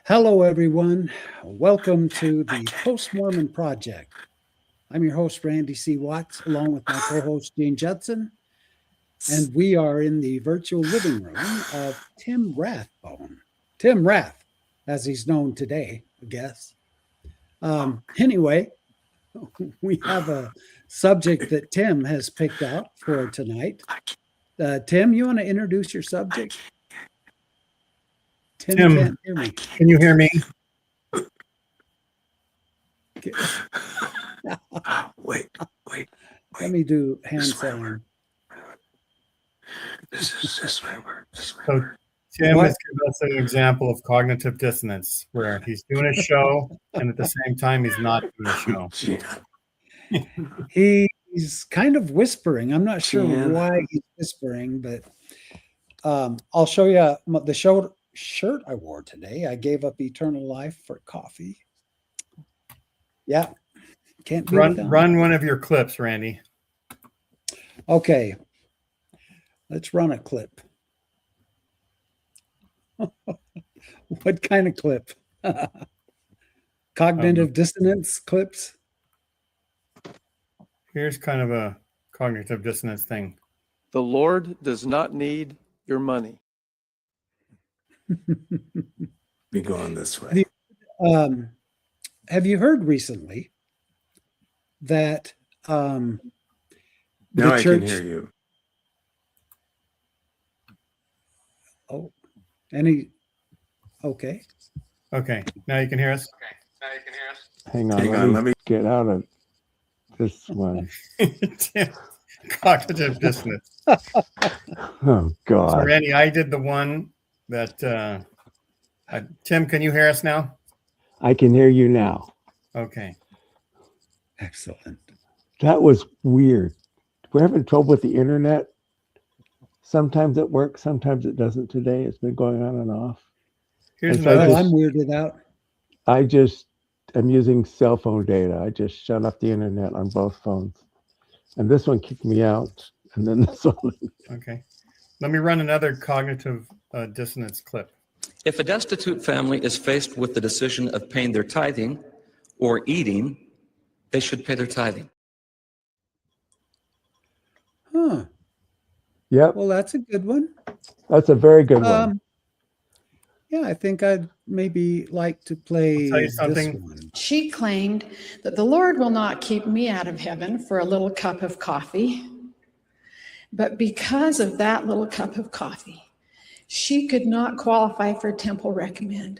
Hello, everyone. Welcome to the Post-Mormon Project. I'm your host, Randy C. Watts, along with my co-host, Gene Judson, and we are in the virtual living room of Tim Rathbone. Tim Rath, as he's known today, I guess. Anyway, we have a subject that Tim has picked out for tonight. Tim, you want to introduce your subject? Tim can't hear me. Can you hear me? Wait. Let me do hand sign. This might work. So Tim has given us an example of cognitive dissonance, where he's doing a show and at the same time he's not doing a show. He's kind of whispering. I'm not sure why he's whispering, but I'll show you the shirt I wore today. I gave up eternal life for coffee. Yeah. Can't be run one of your clips, Randy. Okay. Let's run a clip. What kind of clip? Cognitive dissonance clips? Here's kind of a cognitive dissonance thing. The Lord does not need your money. Be going this way. Have you heard recently that now I can hear you. Oh, okay. Okay, now you can hear us. Hang on, let me get out of this one. Cognitive dissonance. Oh, God. So, Randy, I did the one that, Tim, can you hear us now? I can hear you now. Okay. Excellent. That was weird. We're having trouble with the internet. Sometimes it works, sometimes it doesn't today. It's been going on and off. Here's I'm weirded out. I'm using cell phone data. I just shut off the internet on both phones. And this one kicked me out. And then this one. Okay. Let me run another cognitive dissonance clip. If a destitute family is faced with the decision of paying their tithing or eating, they should pay their tithing. Huh. Yep. Well, that's a good one. That's a very good one. Yeah, I think I'd maybe like to play this one. She claimed that the Lord will not keep me out of heaven for a little cup of coffee. But because of that little cup of coffee, she could not qualify for Temple Recommend.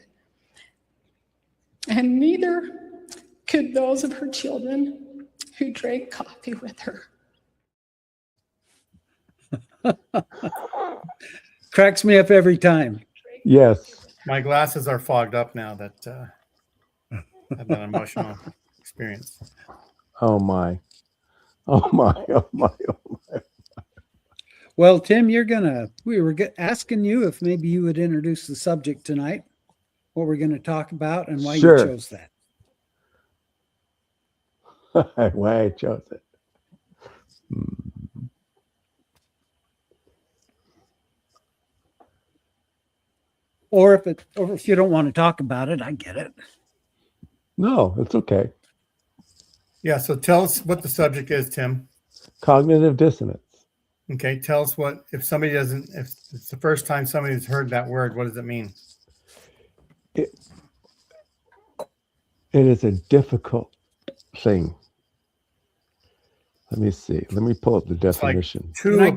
And neither could those of her children who drank coffee with her. Cracks me up every time. Yes. My glasses are fogged up now that had that emotional experience. Oh my. Oh my. Oh my. Oh my. Well, Tim, we were asking you if maybe you would introduce the subject tonight, what we're going to talk about and why you chose that. Why I chose it. Or if you don't want to talk about it, I get it. No, it's okay. Yeah, so tell us what the subject is, Tim. Cognitive dissonance. Okay, tell us if it's the first time somebody's heard that word, what does it mean? It is a difficult thing. Let me see. Let me pull up the definition. Like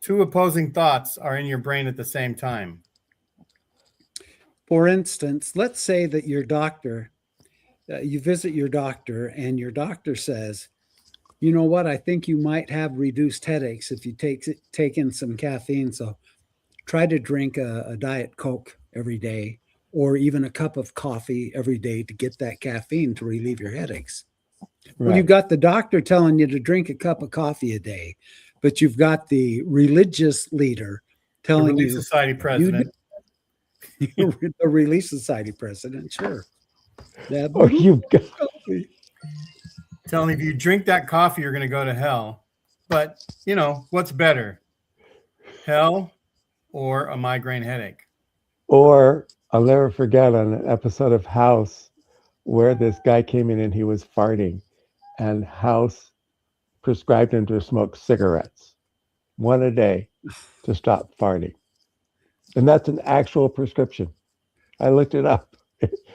two opposing thoughts are in your brain at the same time. For instance, let's say that your doctor, you visit your doctor and your doctor says, you know what, I think you might have reduced headaches if you take in some caffeine. So try to drink a Diet Coke every day or even a cup of coffee every day to get that caffeine to relieve your headaches. Right. Well, you've got the doctor telling you to drink a cup of coffee a day, but you've got the religious leader telling you. Society president. The Relief Society president, sure. Or you've got. Telling if you drink that coffee, you're going to go to hell. But, what's better? Hell or a migraine headache? Or I'll never forget on an episode of House where this guy came in and he was farting, and House prescribed him to smoke cigarettes, one a day, to stop farting. And that's an actual prescription. I looked it up.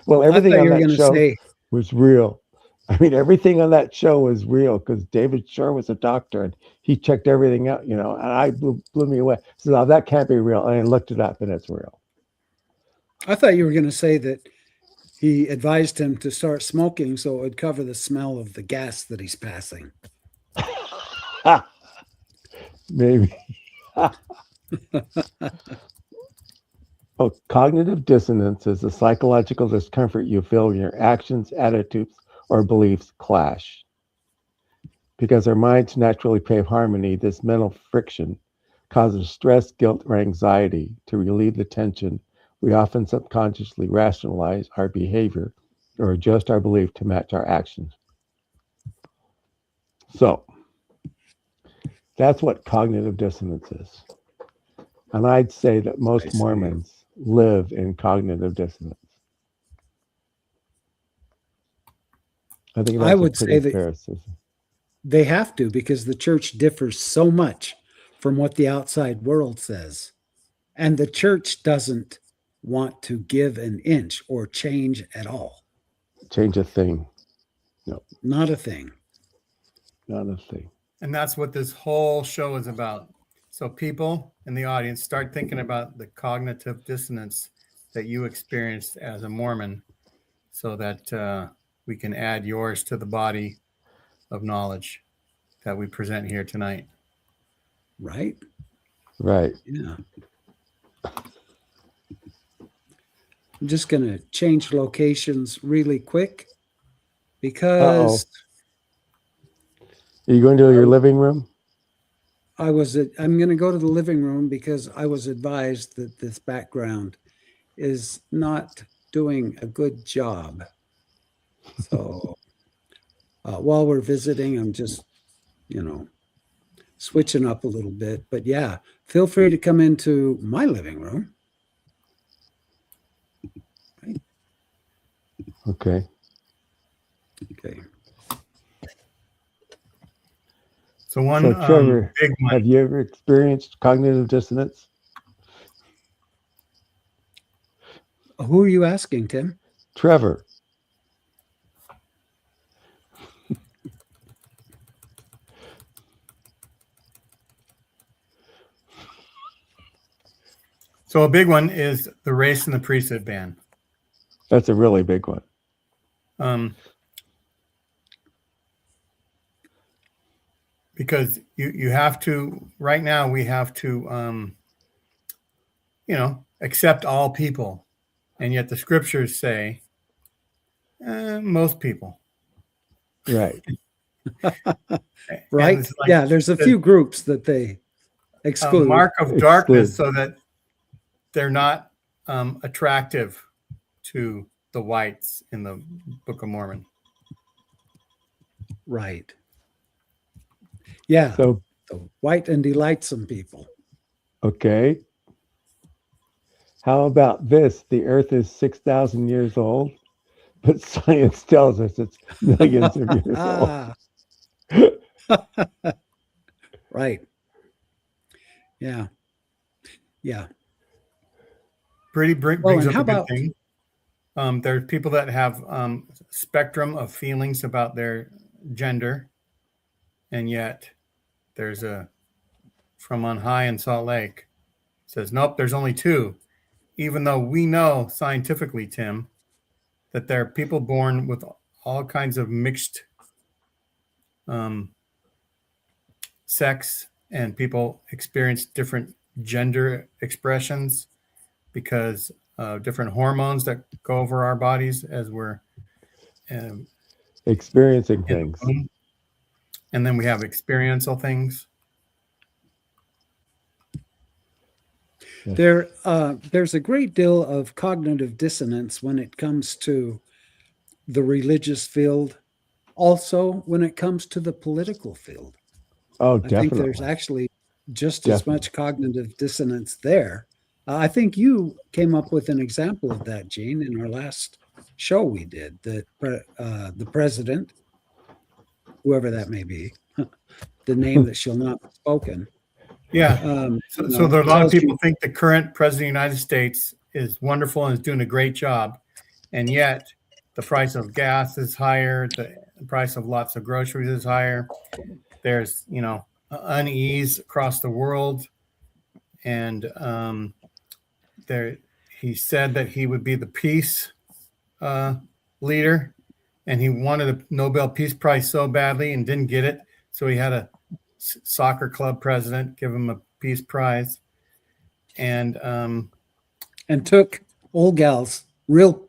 Well, I everything thought on you were that going to show say, was real. I mean, everything on that show was real because David Shore was a doctor and he checked everything out, and I blew me away. So now that can't be real. And I looked it up and it's real. I thought you were going to say that he advised him to start smoking so it would cover the smell of the gas that he's passing. Maybe. Oh, cognitive dissonance is the psychological discomfort you feel when your actions, attitudes, or beliefs clash. Because our minds naturally crave harmony, this mental friction causes stress, guilt, or anxiety. To relieve the tension, we often subconsciously rationalize our behavior or adjust our belief to match our actions. So, that's what cognitive dissonance is. And I'd say that most Mormons live in cognitive dissonance. I think that's I would a say pretty that fair assessment. they have to, because the church differs so much from what the outside world says. And the church doesn't want to give an inch or change at all. Change a thing. No, Not a thing. not a thing. And that's what this whole show is about. So people in the audience, start thinking about the cognitive dissonance that you experienced as a Mormon so that we can add yours to the body of knowledge that we present here tonight. Right? Right. Yeah. I'm just going to change locations really quick because Are you going to your living room? I'm going to go to the living room because I was advised that this background is not doing a good job. So while we're visiting, I'm just, switching up a little bit. But yeah, feel free to come into my living room. Okay. Okay. So one So Trevor, big one. have you ever experienced cognitive dissonance? Who are you asking, Tim? Trevor. So a big one is the race and the priesthood ban. That's a really big one. Because you have to, right now we have to, accept all people. And yet the scriptures say most people. Right. Right? Like, yeah, there's a few groups that they exclude. A mark of darkness so that they're not attractive to the whites in the Book of Mormon. Right. Yeah. So, the white and delightsome people. okay. How about this? The earth is 6,000 years old, but science tells us it's millions of years old. Right. Yeah. Yeah. Brings and up how a good about- thing. There's people that have spectrum of feelings about their gender, and yet there's from on high in Salt Lake says, nope, there's only two. Even though we know scientifically, Tim, that there are people born with all kinds of mixed sex, and people experience different gender expressions because of different hormones that go over our bodies as we're Experiencing things. And then we have experiential things. There's a great deal of cognitive dissonance when it comes to the religious field, also when it comes to the political field. Oh, I definitely. think there's actually just as much cognitive dissonance there I think you came up with an example of that, Gene, in our last show we did. The president, whoever that may be, the name that shall not be spoken. Yeah. So there are a lot of tells you- people think the current president of the United States is wonderful and is doing a great job. And yet the price of gas is higher. The price of lots of groceries is higher. There's, unease across the world. And he said that he would be the peace leader. And he wanted a Nobel Peace Prize so badly and didn't get it. So he had a soccer club president give him a peace prize. And took old gal's real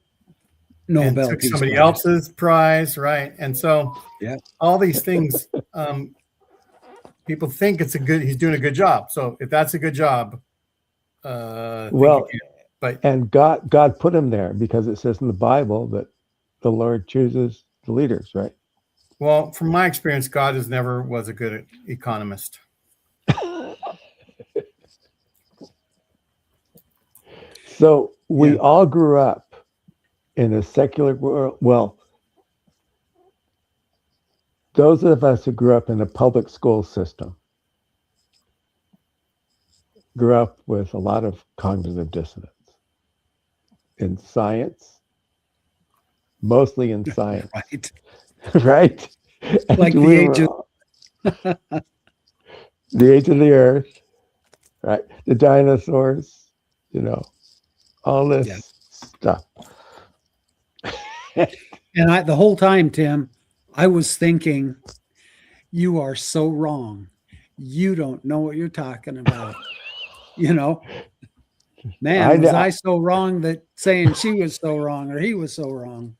Nobel took Peace somebody Prize. else's prize, right? And so Yeah. all these things, people think he's doing a good job. So if that's a good job, Well, and God put him there because it says in the Bible that the Lord chooses the leaders, right? Well, from my experience, God never was a good economist. So we all grew up in a secular world. Well, those of us who grew up in a public school system grew up with a lot of cognitive dissonance in science, mostly in science, Right. right? Like And the age the age of the earth, right? The dinosaurs, all this stuff. And the whole time, Tim, I was thinking, you are so wrong. You don't know what you're talking about. Man, was I so wrong that saying she was so wrong or he was so wrong.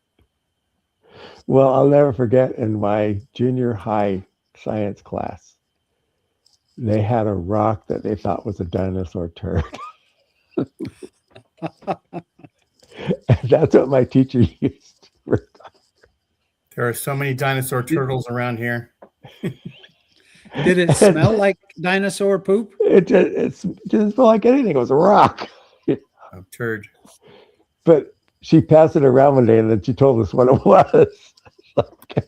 Well, I'll never forget in my junior high science class, they had a rock that they thought was a dinosaur turd. And that's what my teacher used. There are so many dinosaur turtles around here. Did it smell like dinosaur poop? It didn't smell like anything. It was a rock. A turd. But she passed it around one day and then she told us what it was. Okay.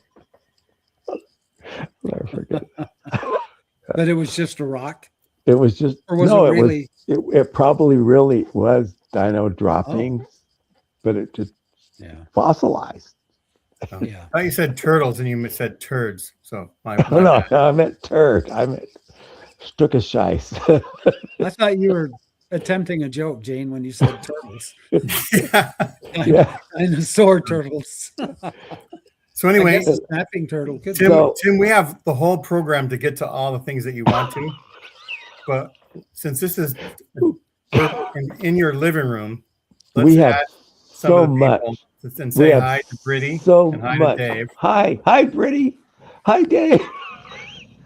I'll never forget that. But it was just a rock? It was just, Or was it really? It probably really was dino droppings, but it just fossilized. Yeah. I thought you said turtles and you said turds. So No, I meant turd. I meant Stuckescheiß. I thought you were attempting a joke, Jane, when you said turtles. Yeah. Dinosaur turtles. So anyway, snapping turtle. Tim, we have the whole program to get to all the things that you want to, but since this is in your living room, we have so much. And say hi to Brittany and hi to Dave. Hi, Brittany. Hi, Dave.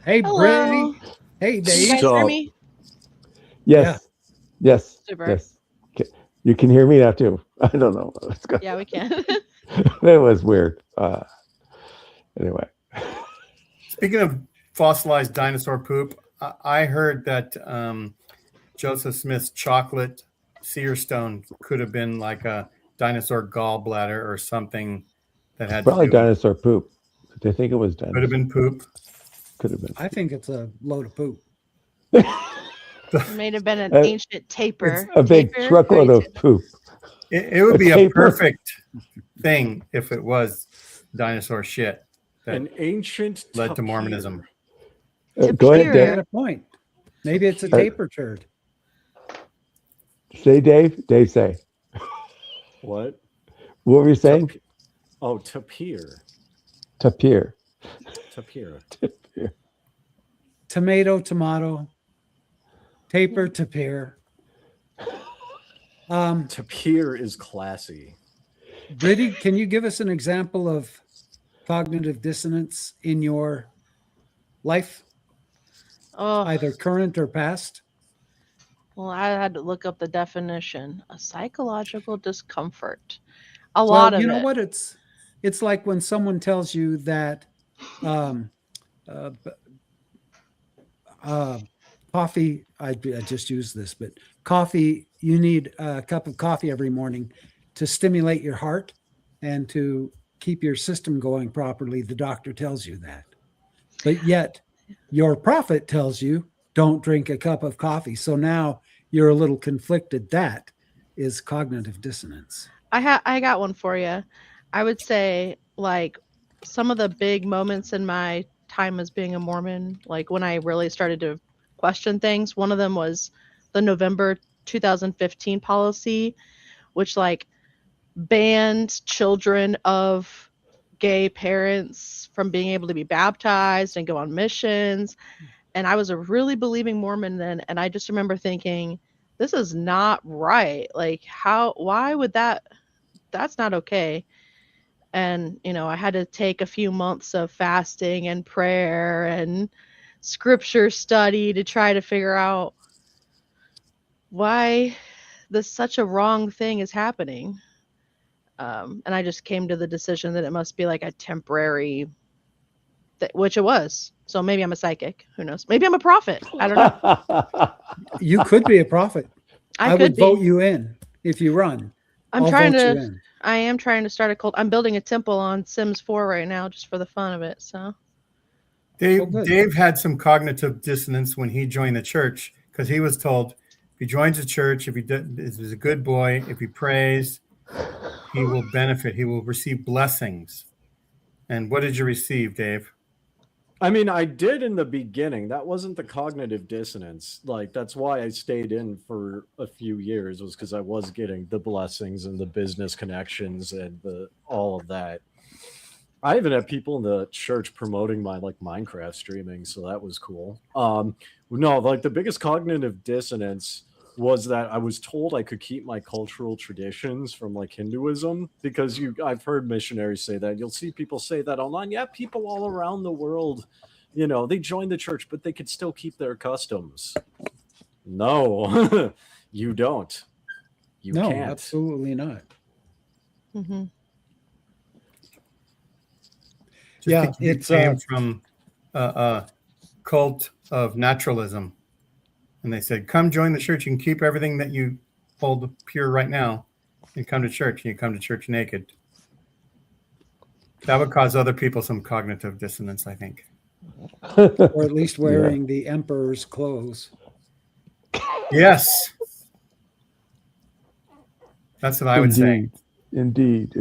Hey, Hello. Brittany. Hey, Dave. You guys hear me? Yes. Yeah. Yes. Super. Yes. Okay. You can hear me now too. I don't know. Yeah, we can. It was weird. Anyway. Speaking of fossilized dinosaur poop, I heard that Joseph Smith's chocolate seer stone could have been like a dinosaur gallbladder or something that had probably dinosaur poop. They think it was dinosaur. Could have been poop. Could have been. I think it's a load of poop. It may have been an ancient taper. A big truckload of poop. It would be a perfect thing if it was dinosaur shit that An ancient led to Mormonism. Go ahead, At Dave. a point. Maybe it's a taper turd. Say, Dave. Dave, say. What? What were you saying? Tapir. Tapir. Tapir. Tapir. Tomato. Taper, tapir. Tapir is classy. Brittany, can you give us an example of cognitive dissonance in your life, Oh, either current or past? well, I had to look up the definition. A psychological discomfort. A lot of you know it. what? It's like when someone tells you that coffee, I just used this, but coffee you need a cup of coffee every morning to stimulate your heart and to keep your system going properly. The doctor tells you that. But yet your prophet tells you don't drink a cup of coffee. So now you're a little conflicted. That is cognitive dissonance. I got one for you. I would say like some of the big moments in my time as being a Mormon, like when I really started to question things, one of them was the November 2015 policy, which like banned children of gay parents from being able to be baptized and go on missions. And I was a really believing Mormon then, and I just remember thinking, this is not right. Like why would that's not okay. And I had to take a few months of fasting and prayer and scripture study to try to figure out why such a wrong thing is happening. And I just came to the decision that it must be like a temporary which it was. So maybe I'm a psychic. Who knows? Maybe I'm a prophet. I don't know. You could be a prophet. I could would be. vote you in if you run. I am trying to start a cult. I'm building a temple on Sims 4 right now just for the fun of it. So Dave had some cognitive dissonance when he joined the church because he was told if he joins the church, if he is a good boy, if he prays, he will benefit. He will receive blessings. And what did you receive, Dave? I mean, I did in the beginning. That wasn't the cognitive dissonance. Like, that's why I stayed in for a few years, was because I was getting the blessings and the business connections and all of that. I even had people in the church promoting my like Minecraft streaming, so that was cool. No, like the biggest cognitive dissonance was that I was told I could keep my cultural traditions from like Hinduism, because I've heard missionaries say that. You'll see people say that online. Yeah, people all around the world, they join the church, but they could still keep their customs. No, you don't. You can't. Absolutely not. Mm-hmm. It's came from a cult of naturalism. And they said, come join the church. You can keep everything that you hold pure right now and come to church. And you come to church naked. That would cause other people some cognitive dissonance, I think. Or at least wearing the emperor's clothes. Yes. That's what I would say. Indeed.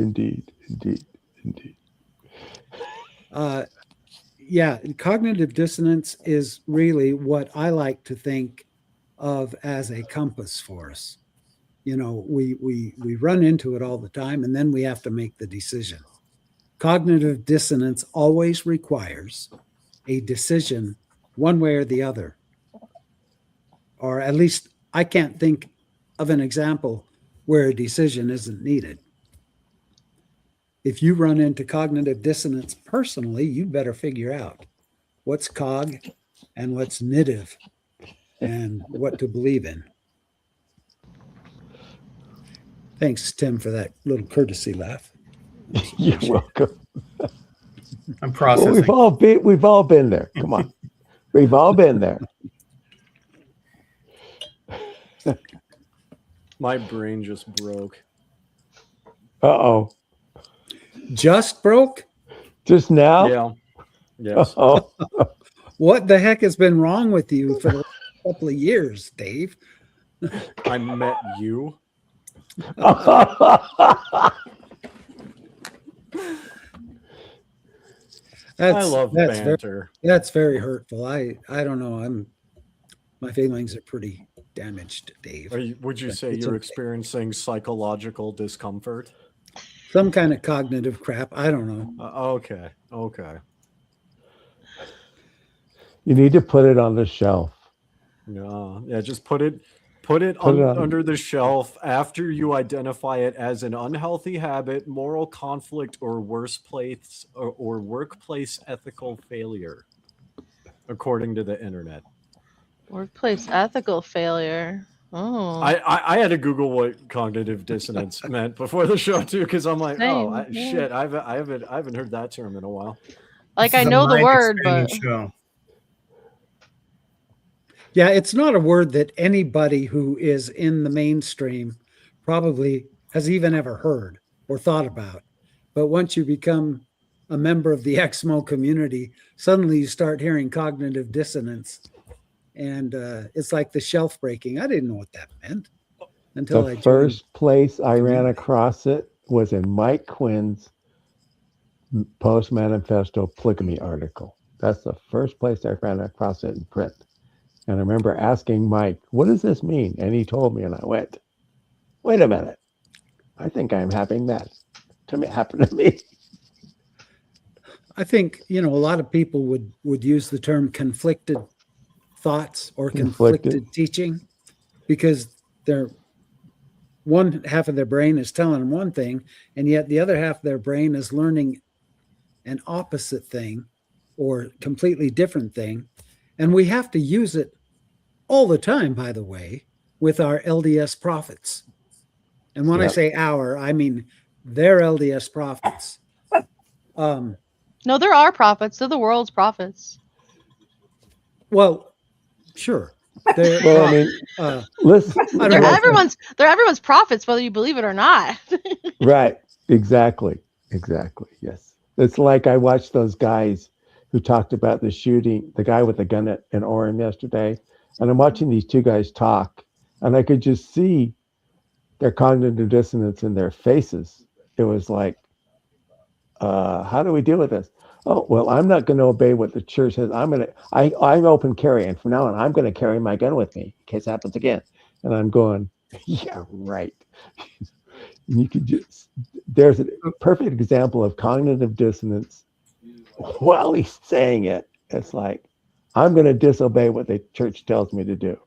Cognitive dissonance is really what I like to think of as a compass for us. We run into it all the time, and then we have to make the decision. Cognitive dissonance always requires a decision one way or the other. Or at least I can't think of an example where a decision isn't needed. If you run into cognitive dissonance personally, you better figure out what's cog and what's nitiv and what to believe in. Thanks, Tim, for that little courtesy laugh. You're welcome. I'm processing. Well, we've all been there. Come on. We've all been there. My brain just broke. Uh-oh. Just broke? Just now? Yeah. Yes. Oh. What the heck has been wrong with you for the last couple of years, Dave? I met you. I love banter. That's very hurtful. I don't know. My feelings are pretty damaged, Dave. Would you say you're experiencing psychological discomfort? Some kind of cognitive crap. I don't know. Okay. You need to put it on the shelf. Yeah. Just put it under the shelf after you identify it as an unhealthy habit, moral conflict, or workplace ethical failure, according to the internet. Workplace ethical failure. Oh. I had to Google what cognitive dissonance meant before the show too, because I'm like, shit, I haven't heard that term in a while. Like I know the word, but show. Yeah, it's not a word that anybody who is in the mainstream probably has even ever heard or thought about. But once you become a member of the Exmo community, suddenly you start hearing cognitive dissonance. And it's like the shelf breaking. I didn't know what that meant until I The joined. first place I ran community. across it was in Mike Quinn's Post Manifesto polygamy article. That's the first place I ran across it in print. And I remember asking Mike, what does this mean? And he told me, and I went, wait a minute. I think I'm having that happen to me. I think, a lot of people would use the term conflicted thoughts or conflicted teaching, because they're one half of their brain is telling them one thing, and yet the other half of their brain is learning an opposite thing or completely different thing. And we have to use it all the time, by the way, with our LDS prophets. And when I say our, I mean their LDS prophets. No, there are prophets. They're the world's prophets. Well, sure. Well, I mean, listen. They're everyone's prophets, whether you believe it or not. Right. Exactly. Yes. It's like I watched those guys who talked about the shooting, the guy with the gun in Orem yesterday. And I'm watching these two guys talk, and I could just see their cognitive dissonance in their faces. It was like, how do we deal with this? Oh, well, I'm not going to obey what the church says. I'm open carry. And from now on, I'm going to carry my gun with me in case it happens again. And I'm going, yeah, right. You could there's a perfect example of cognitive dissonance while he's saying it. It's like, I'm going to disobey what the church tells me to do.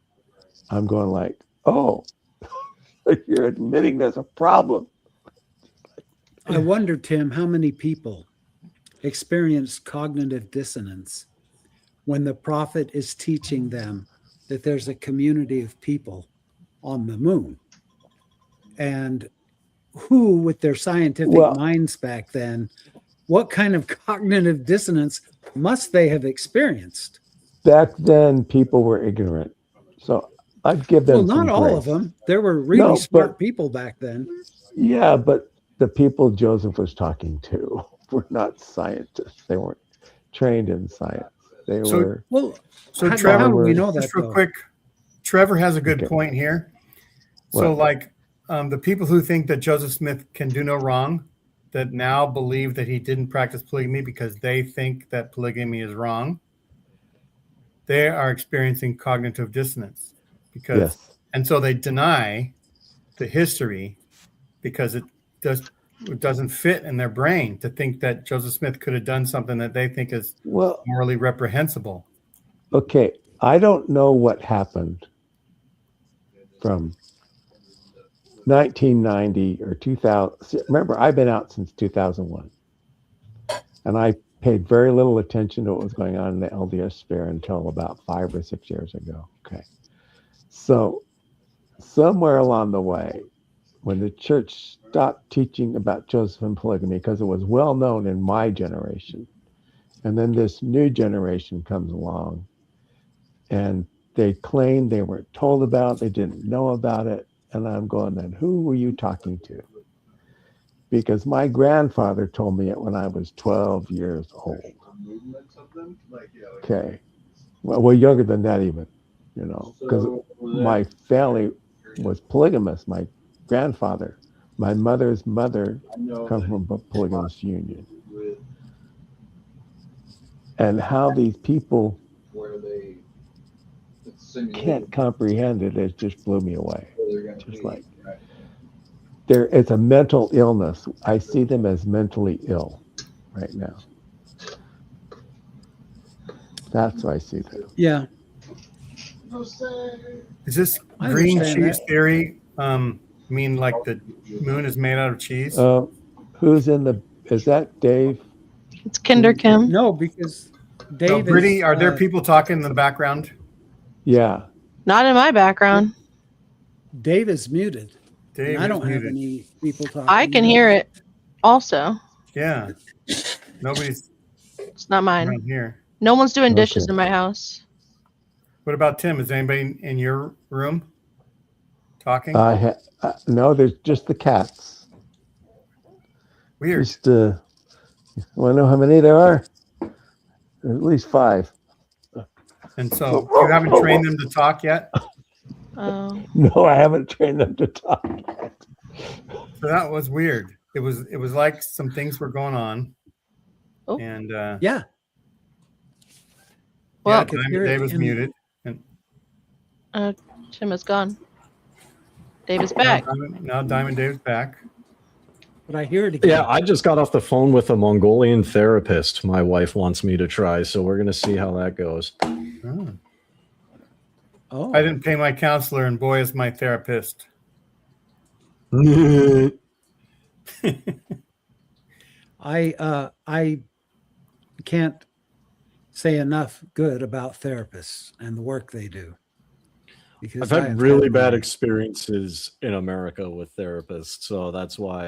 I'm going like, oh, you're admitting there's a problem. I wonder, Tim, how many people experience cognitive dissonance when the prophet is teaching them that there's a community of people on the moon. And who, with their scientific minds back then, what kind of cognitive dissonance must they have experienced? Back then, people were ignorant. So I'd give them not some all grace. of them. There were really smart people back then. Yeah, but the people Joseph was talking to were not scientists. They weren't trained in science. They were. So Trevor, how do we know that? Just real quick, Trevor has a good point here. So, the people who think that Joseph Smith can do no wrong, that now believe that he didn't practice polygamy because they think that polygamy is wrong, they are experiencing cognitive dissonance and so they deny the history because it doesn't fit in their brain to think that Joseph Smith could have done something that they think is morally reprehensible. Okay, I don't know what happened from 1990 or 2000. Remember, I've been out since 2001, and I paid very little attention to what was going on in the LDS sphere until about 5 or 6 years ago. Okay, so somewhere along the way, when the church stopped teaching about Joseph and polygamy, because it was well known in my generation, and then this new generation comes along, and they claim they weren't told about it, they didn't know about it. And I'm going, then who were you talking to? Because my grandfather told me it when I was 12 years old. Okay. Well, younger than that even, because my family was polygamous. My grandfather, my mother's mother come from a polygamous union. And how these people can't comprehend it just blew me away. Just like it's a mental illness. I see them as mentally ill right now. That's why I see them. Yeah. Is this green cheese theory mean like the moon is made out of cheese? Is that Dave? It's Kinder Kim. No, because Dave Brittany, are there people talking in the background? Yeah. Not in my background. Dave is muted. Dave I don't have any people talking. I can hear it also. Yeah. Nobody's. It's not mine. Around here. No one's doing dishes in my house. What about Tim? Is anybody in your room talking? No, there's just the cats. Weird. Just want to know how many there are? There's at least 5. And so you haven't trained them to talk yet? Oh, No, I haven't trained them to talk. So that was weird. It was like some things were going on. Oh. And Yeah. well, Dave was muted. And Tim is gone. Dave is back. Now Diamond Dave's back. But I hear it again. Yeah, I just got off the phone with a Mongolian therapist my wife wants me to try, so we're going to see how that goes. Oh. Oh, I didn't pay my counselor, and boy, is my therapist. I can't say enough good about therapists and the work they do. Because I've had really bad my- experiences in America with therapists, so that's why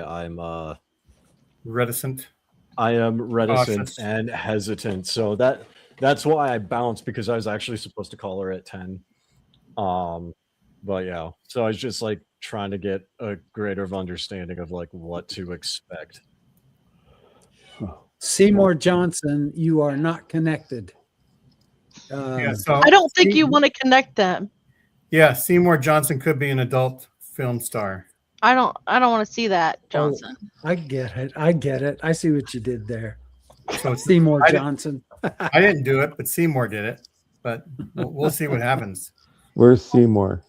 Reticent. I am reticent Cautious. and hesitant. So that's why I bounced, because I was actually supposed to call her at 10. But yeah, so I was just like trying to get a greater of understanding of like what to expect. Seymour Johnson, you are not connected. Yeah, so I don't think you want to connect them. yeah, Seymour Johnson could be an adult film star. I don't want to see that, Johnson. I get it. I get it. I see what you did there. So Seymour I didn't- Johnson. I didn't do it, but Seymour did it. But we'll see what happens. Where's Seymour?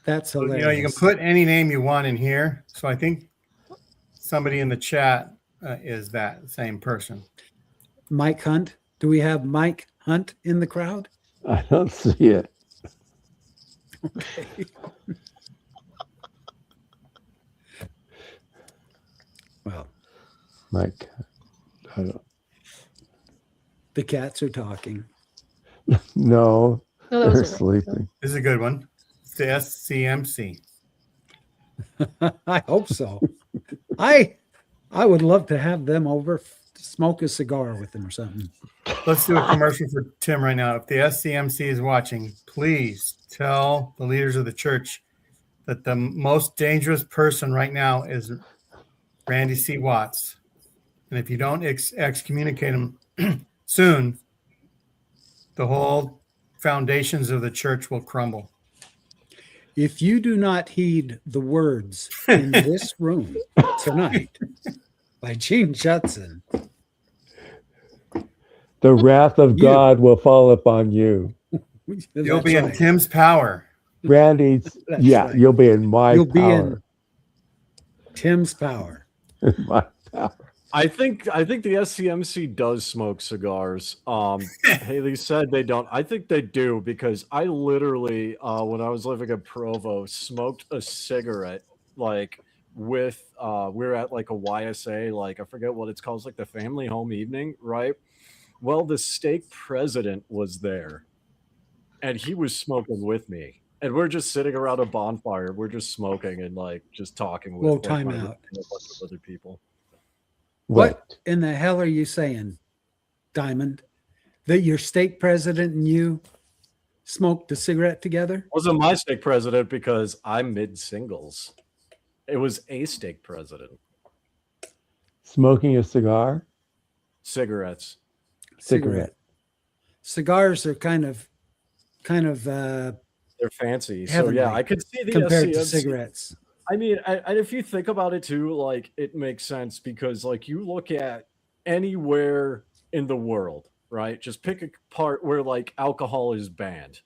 That's So, hilarious. you know, you can put any name you want in here. So I think somebody in the chat is that same person. Mike Hunt. Do we have Mike Hunt in the crowd? I don't see it. Well, Mike, I don't. the cats are talking. No, No, that they're was a ring. sleeping. This is a good one. It's the SCMC. I hope so. I would love to have them over, smoke a cigar with them or something. Let's do a commercial for Tim right now. If the SCMC is watching, please tell the leaders of the church that the most dangerous person right now is Randy C. Watts. And if you don't excommunicate him soon, the whole foundations of the church will crumble. If you do not heed the words in this room tonight by Gene Judson, The wrath of God will fall upon you. You'll be in Tim's power. Randy's, That's yeah, right. you'll be in my You'll be in power. Tim's power. My power. I think the SCMC does smoke cigars. Haley said they don't. I think they do, because I literally, when I was living in Provo, smoked a cigarette like with we were at like a YSA, like I forget what it's called, it's like the family home evening, right? Well, the stake president was there, and he was smoking with me, and we're just sitting around a bonfire. We're just smoking and like just talking with Whoa, like, time my- out. and a bunch of other people. What in the hell are you saying, Diamond? That your stake president and you smoked a cigarette together? Wasn't my stake president because I'm mid singles. It was a stake president. Smoking a cigar? Cigarettes. Cigarette. Cigars are kind of They're fancy. So Heavenly yeah, I could see the compared to SCMC. cigarettes. I mean, and if you think about it too, like it makes sense, because like you look at anywhere in the world, right? Just pick a part where like alcohol is banned.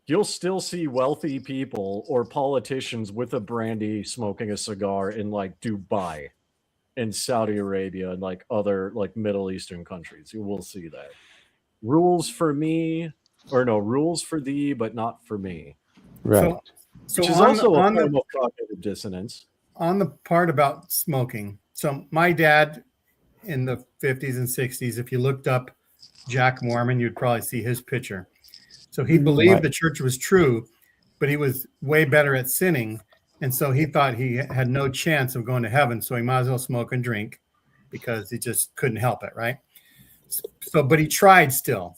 You'll still see wealthy people or politicians with a brandy smoking a cigar in like Dubai and Saudi Arabia and like other like Middle Eastern countries. You will see that. Rules for me, or no, rules for thee, but not for me. Right. So Which is on also the, a on form the of cognitive dissonance. on the part about smoking. So my dad in the 50s and 60s, if you looked up Jack Mormon, you'd probably see his picture. So he believed Right. the church was true, but he was way better at sinning. And so he thought he had no chance of going to heaven. So he might as well smoke and drink because he just couldn't help it. Right. So, but he tried still.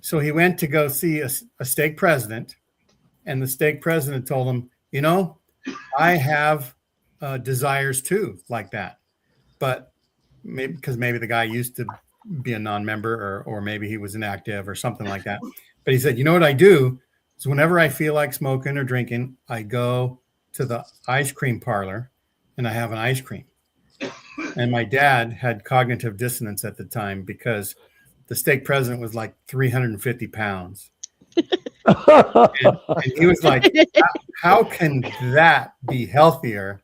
So he went to go see a stake president, and the stake president told him, you know, I have desires too, like that. But maybe because maybe the guy used to be a non-member, or maybe he was inactive or something like that. But he said, you know what I do is whenever I feel like smoking or drinking, I go to the ice cream parlor and I have an ice cream. And my dad had cognitive dissonance at the time because the stake president was like 350 pounds. And he was like, how can that be healthier?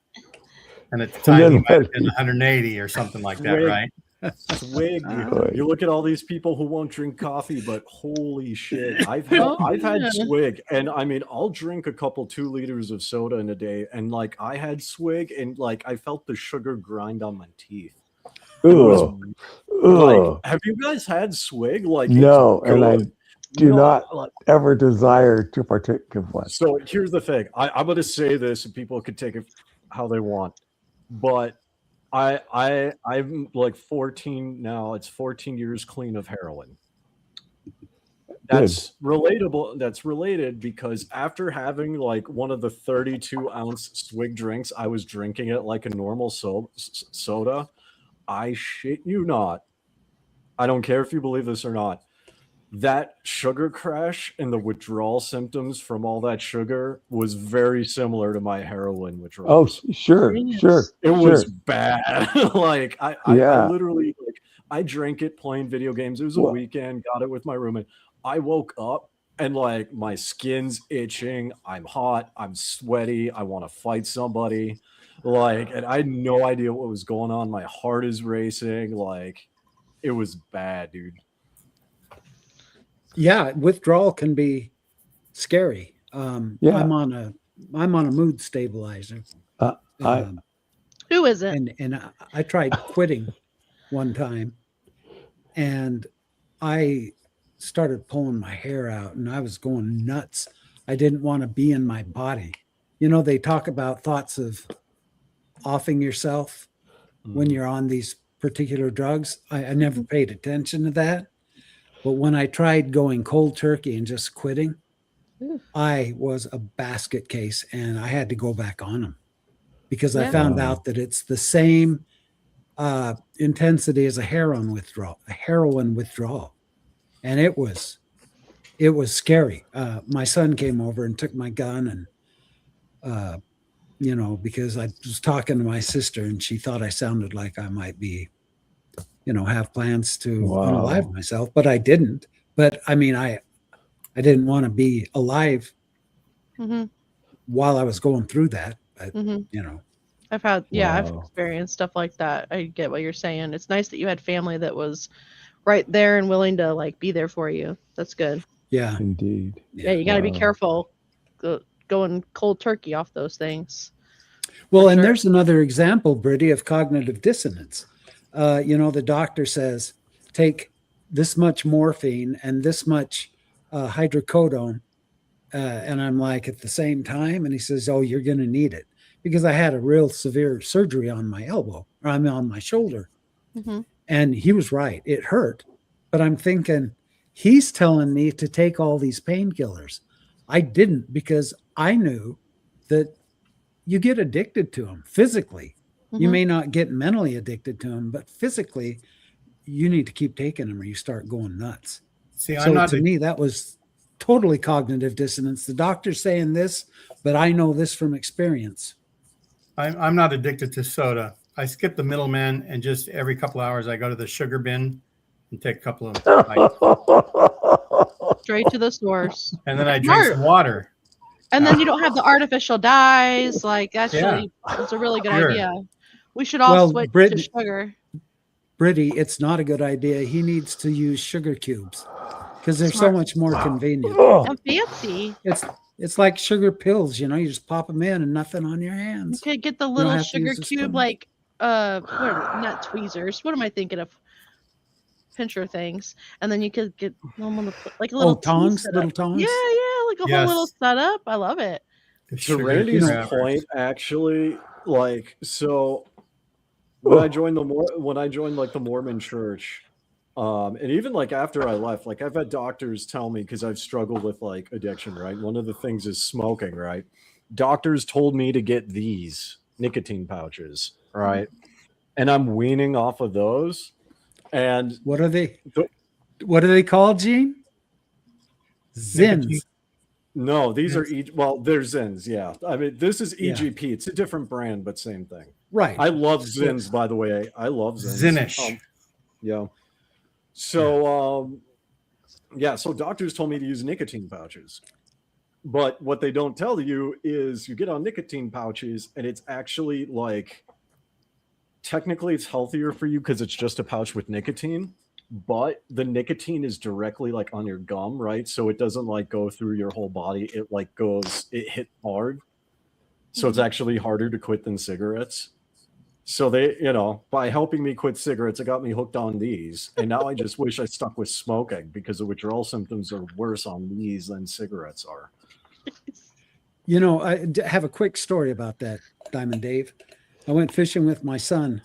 And at the time, he might have been 180 or something like that, right? Swig. You look at all these people who won't drink coffee, but holy shit, I've had swig, and I mean, I'll drink a couple 2 liters of soda in a day, and like I had swig, and like I felt the sugar grind on my teeth. Like, have you guys had swig? Like, no, and I do not ever desire to partake of one. So here's the thing. I'm going to say this, and people can take it how they want, but I'm like 14 now. It's 14 years clean of heroin. That's relatable. That's related because after having like one of the 32-ounce swig drinks, I was drinking it like a normal soda. I shit you not. I don't care if you believe this or not. That sugar crash and the withdrawal symptoms from all that sugar was very similar to my heroin withdrawals. Oh, sure. It was bad. Like I literally, like, I drank it playing video games. It was a weekend. Got it with my roommate. I woke up and like my skin's itching. I'm hot. I'm sweaty. I want to fight somebody. Like, and I had no idea what was going on. My heart is racing. Like, it was bad, dude. Yeah, withdrawal can be scary. I'm on a mood stabilizer. Who is it? And I tried quitting one time, and I started pulling my hair out, and I was going nuts. I didn't want to be in my body. You know, they talk about thoughts of offing yourself when you're on these particular drugs. I never paid attention to that. But when I tried going cold turkey and just quitting, I was a basket case, and I had to go back on them because I found out that it's the same intensity as a heroin withdrawal. And it was scary. My son came over and took my gun, and you know, because I was talking to my sister and she thought I sounded like I might be, you know, have plans to unalive myself, but I didn't. But I mean, I didn't want to be alive while I was going through that. But, you know, I've experienced stuff like that. I get what you're saying. It's nice that you had family that was right there and willing to like be there for you. That's good. Yeah, indeed. Yeah, you got to be careful going cold turkey off those things. Well, and there's another example, Brittany, of cognitive dissonance. You know, the doctor says, take this much morphine and this much hydrocodone. And I'm like, at the same time? And he says, oh, you're going to need it. Because I had a real severe surgery on my elbow, or I'm on my shoulder. And he was right. It hurt. But I'm thinking, he's telling me to take all these painkillers. I didn't, because I knew that you get addicted to them physically. You may not get mentally addicted to them, but physically, you need to keep taking them or you start going nuts. See, to me, that was totally cognitive dissonance. The doctor's saying this, but I know this from experience. I'm not addicted to soda. I skip the middleman, and just every couple hours I go to the sugar bin and take a couple of bites. Straight to the source. And then I drink some water. And then you don't have the artificial dyes. Like, that's a really good idea. We should all switch to sugar. Brittany, it's not a good idea. He needs to use sugar cubes because they're so much more convenient. And fancy. It's like sugar pills, you know, you just pop them in and nothing on your hands. You could get the little sugar cube, like, not tweezers. What am I thinking of? Pincher things. And then you could get them on the, like a little tongs, little tongs. Yeah, like a whole little setup. I love it. To Randy's point, actually, like, so when I joined like the Mormon church, And even like after I left, like I've had doctors tell me, because I've struggled with like addiction, right? One of the things is smoking, right? Doctors told me to get these nicotine pouches, right? And I'm weaning off of those. And What are they? What are they called, Gene? Zins. no, these are they're Zins. Yeah, I mean this is Yeah. EGP. It's a different brand, but same thing. Right. I love Zins, by the way. I love Zins. Zinish. Yeah. So so doctors told me to use nicotine pouches. But what they don't tell you is you get on nicotine pouches and it's actually like technically it's healthier for you because it's just a pouch with nicotine, but the nicotine is directly like on your gum, right? So it doesn't like go through your whole body. It hit hard. So it's actually harder to quit than cigarettes. So they, by helping me quit cigarettes, it got me hooked on these. And now I just wish I stuck with smoking because the withdrawal symptoms are worse on these than cigarettes are. I have a quick story about that, Diamond Dave. I went fishing with my son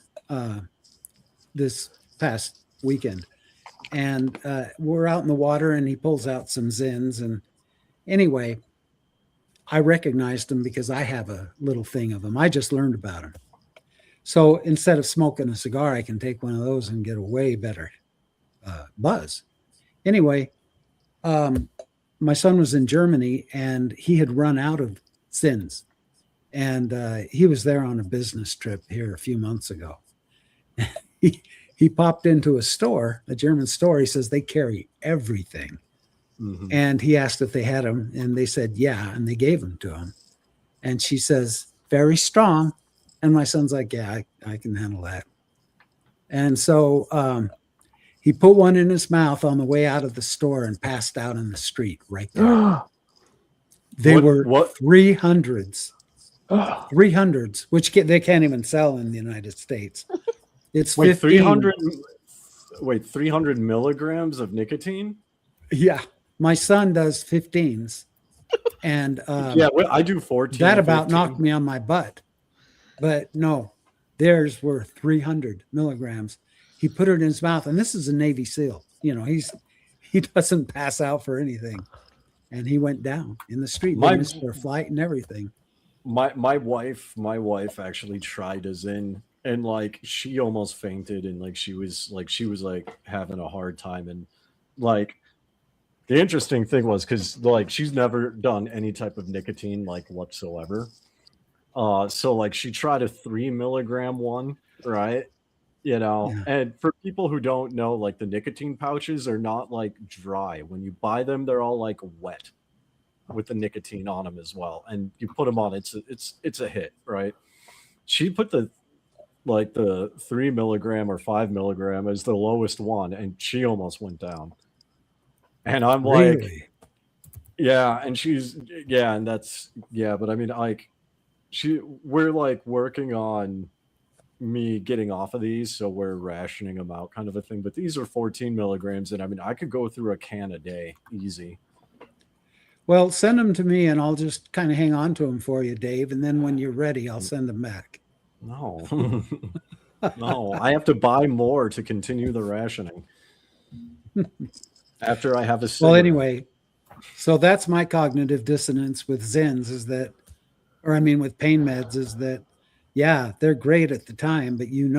this past weekend, and we're out in the water, and he pulls out some Zins. And anyway, I recognized him because I have a little thing of them. I just learned about them. So instead of smoking a cigar, I can take one of those and get a way better buzz. Anyway, my son was in Germany and he had run out of Zins. And he was there on a business trip here a few months ago. He popped into a store, a German store. He says they carry everything. Mm-hmm. And he asked if they had them, and they said, yeah, and they gave them to him. And she says, very strong. And my son's like, yeah, I can handle that. And so he put one in his mouth on the way out of the store and passed out in the street right there. They were 300s. 300s, which they can't even sell in the United States. It's 15. 300 milligrams of nicotine? Yeah. My son does 15s. And I do 14. That about 15. Knocked me on my butt. But no, theirs were 300 milligrams. He put it in his mouth, and this is a Navy SEAL. He doesn't pass out for anything. And he went down in the street. They missed their flight and everything. My wife actually tried a Zin, and like she almost fainted, and like she was having a hard time. And like the interesting thing was because like she's never done any type of nicotine like whatsoever. So like she tried a 3 milligram one, right? And for people who don't know, like the nicotine pouches are not like dry. When you buy them, they're all like wet with the nicotine on them as well. And you put them on, it's a hit, right? She put the 3 milligram or 5 milligram as the lowest one, and she almost went down. And I'm like, really? Yeah, and but I mean, like, we're like working on me getting off of these, so we're rationing them out, kind of a thing. But these are 14 milligrams, and I mean, I could go through a can a day, easy. Well, send them to me, and I'll just kind of hang on to them for you, Dave. And then when you're ready, I'll send them back. No, no, I have to buy more to continue the rationing. After I have a cigarette. Well, anyway, so that's my cognitive dissonance with Zins with pain meds is that, yeah, they're great at the time, but even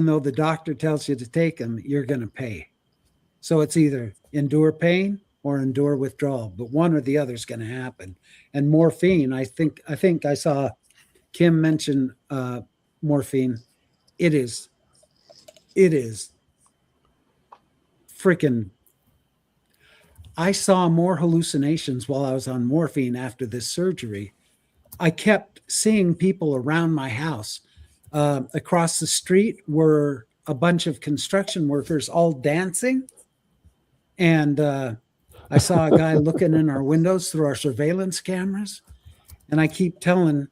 though the doctor tells you to take them, you're going to pay. So it's either endure pain or endure withdrawal, but one or the other is going to happen. And morphine, I think I saw Kim mention morphine. It is freaking. I saw more hallucinations while I was on morphine after this surgery. I kept seeing people around my house. Across the street were a bunch of construction workers all dancing. And I saw a guy looking in our windows through our surveillance cameras. And I keep telling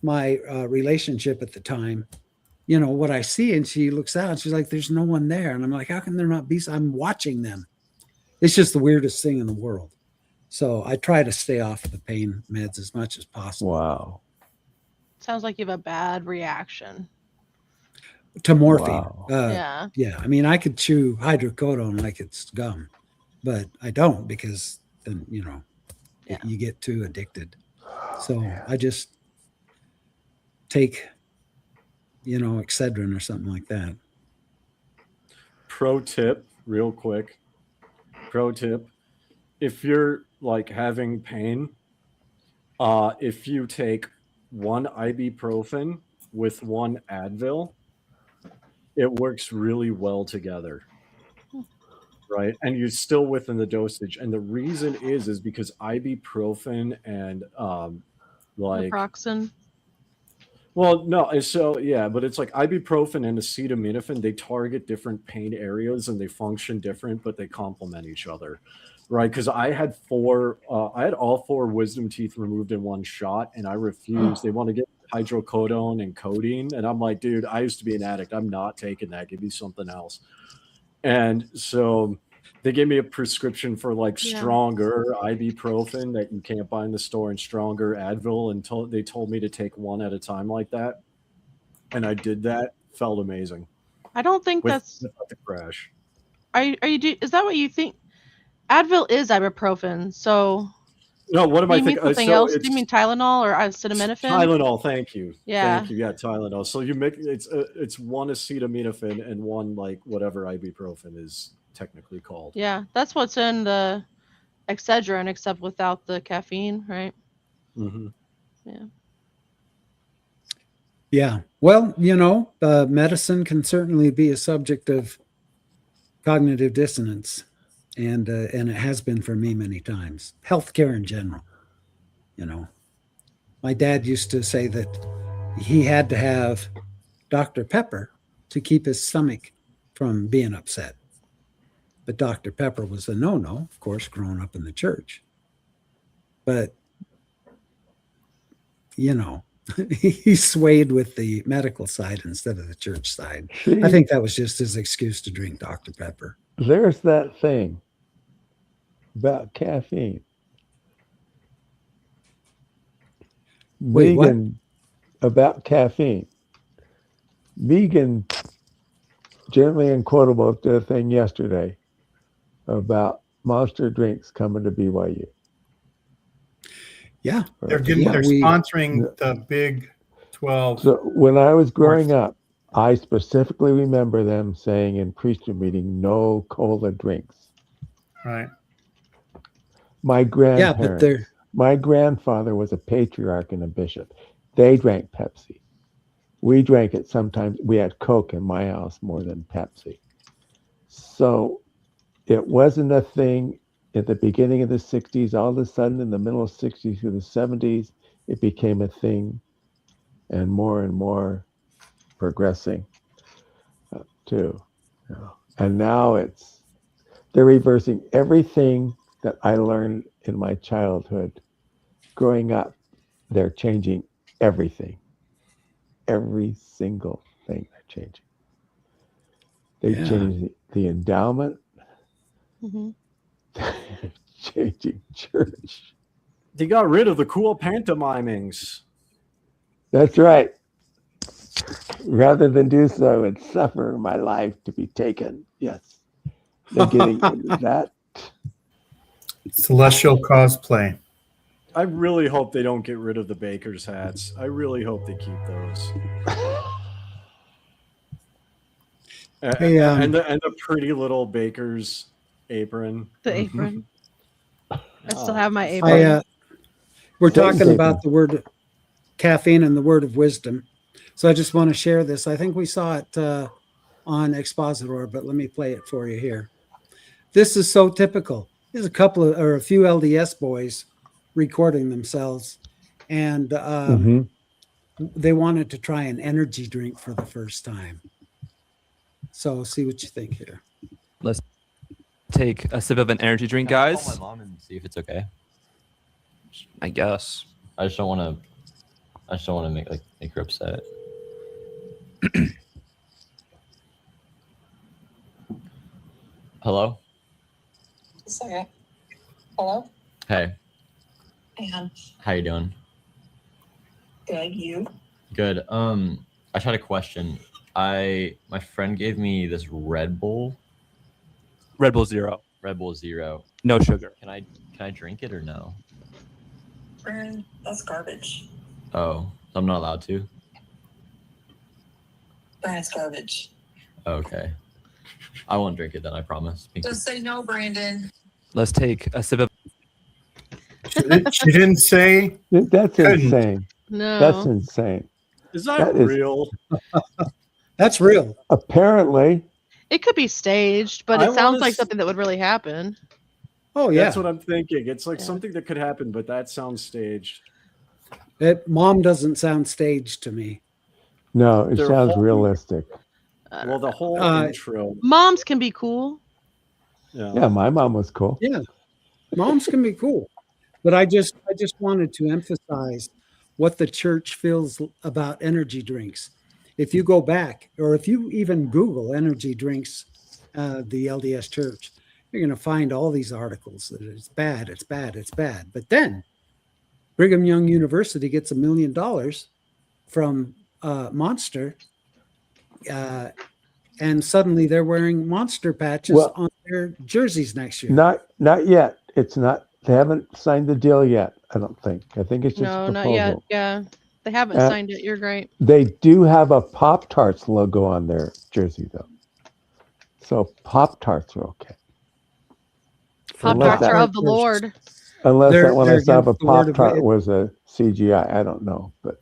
my relationship at the time, what I see. And she looks out and she's like, there's no one there. And I'm like, how can there not be? I'm watching them. It's just the weirdest thing in the world. So I try to stay off of the pain meds as much as possible. Wow. Sounds like you have a bad reaction. to morphine. Wow. Yeah. Yeah, I mean, I could chew hydrocodone like it's gum, but I don't because then, Yeah. you get too addicted. So I just take, Excedrin or something like that. Pro tip, real quick. Pro tip. If you're like having pain, if you take one ibuprofen with one Advil, it works really well together. Right. And you're still within the dosage. And the reason is because ibuprofen and like Naproxen. well, no, so yeah, but it's like ibuprofen and acetaminophen, they target different pain areas and they function different, but they complement each other. Right. Because I had all four wisdom teeth removed in one shot, and I refused. They want to get hydrocodone and codeine. And I'm like, dude, I used to be an addict. I'm not taking that. Give me something else. And so they gave me a prescription for like stronger ibuprofen that you can't buy in the store and stronger Advil, and they told me to take one at a time like that. And I did that. Felt amazing. I don't think without the crash. Is that what you think? Advil is ibuprofen, so no. What am I thinking? thinking? Something else? Do you mean Tylenol or acetaminophen? Tylenol. Thank you. Yeah. Thank you. Yeah, Tylenol. So you make it's one acetaminophen and one like whatever ibuprofen is technically called. Yeah, that's what's in the Excedrin, except without the caffeine, right? Mm-hmm. Yeah. Yeah. Well, medicine can certainly be a subject of cognitive dissonance, and it has been for me many times. Healthcare in general. My dad used to say that he had to have Dr. Pepper to keep his stomach from being upset. But Dr. Pepper was a no-no, of course, growing up in the church. But, he swayed with the medical side instead of the church side. See, I think that was just his excuse to drink Dr. Pepper. there's that thing about caffeine. Wait, what? About caffeine. Vegan gently and quotable did a thing yesterday about Monster drinks coming to BYU. Yeah. They're sponsoring the Big 12. So when I was growing up, I specifically remember them saying in priesthood meeting, no cola drinks. Right. My grandparents, Yeah, but my grandfather was a patriarch and a bishop. They drank Pepsi. We drank it sometimes. We had Coke in my house more than Pepsi. So it wasn't a thing at the beginning of the 60s. All of a sudden, in the middle of the 60s through the 70s, it became a thing, and more progressing too. And now they're reversing everything that I learned in my childhood. Growing up, they're changing everything. Every single thing they're changing. They changed the endowment. Mm-hmm. Changing church. They got rid of the cool pantomimings. That's right. Rather than do so, I would suffer my life to be taken. Yes. They're getting rid of that. Celestial cosplay. I really hope they don't get rid of the baker's hats. I really hope they keep those. Hey, and the pretty little baker's apron. The apron. I still have my apron. We're talking about the word caffeine and the word of wisdom. So I just want to share this. I think we saw it on Expositor, but let me play it for you here. This is so typical. There's a few LDS boys recording themselves, and they wanted to try an energy drink for the first time. So see what you think here. Let's take a sip of an energy drink, guys. Call my mom and see if it's okay. I guess. I just don't want to make her upset. Hello? Sorry. Hello? Hey. Hey, hon. How you doing? Good, you? Good. I just had a question. My friend gave me this Red Bull. Red Bull Zero. Red Bull Zero. No sugar. Can I drink it or no? Brandon, that's garbage. Oh, so I'm not allowed to? Brandon's garbage. Okay. I won't drink it then, I promise. Just say no, Brandon. Let's take a sip of. She didn't say. That's Couldn't. insane. No. That's insane. Is that That is- real? That's real. Apparently, It could be staged, but I it sounds wanna like s- something that would really happen. Oh yeah. That's what I'm thinking. It's like Yeah. something that could happen, but that sounds staged. Mom doesn't sound staged to me. no, it Their sounds whole- realistic. Well, the whole Uh, intro. Moms can be cool. Yeah, my mom was cool. Yeah, moms can be cool, but I just wanted to emphasize what the church feels about energy drinks. If you go back, or if you even Google energy drinks, the LDS Church, you're going to find all these articles that it's bad, it's bad, it's bad. But then Brigham Young University gets $1 million from Monster, and suddenly they're wearing Monster patches Well, on their jerseys next year. Not yet. It's not. They haven't signed the deal yet. I don't think. I think it's just No, a not proposal. yet. Yeah. They haven't Uh, signed it. You're great. They do have a Pop Tarts logo on their jersey, though. So Pop Tarts are okay. Pop Unless Tarts that- are of the Lord. Unless They're- that one I they're saw of a against the word Pop of Tart it. was a CGI. I don't know, but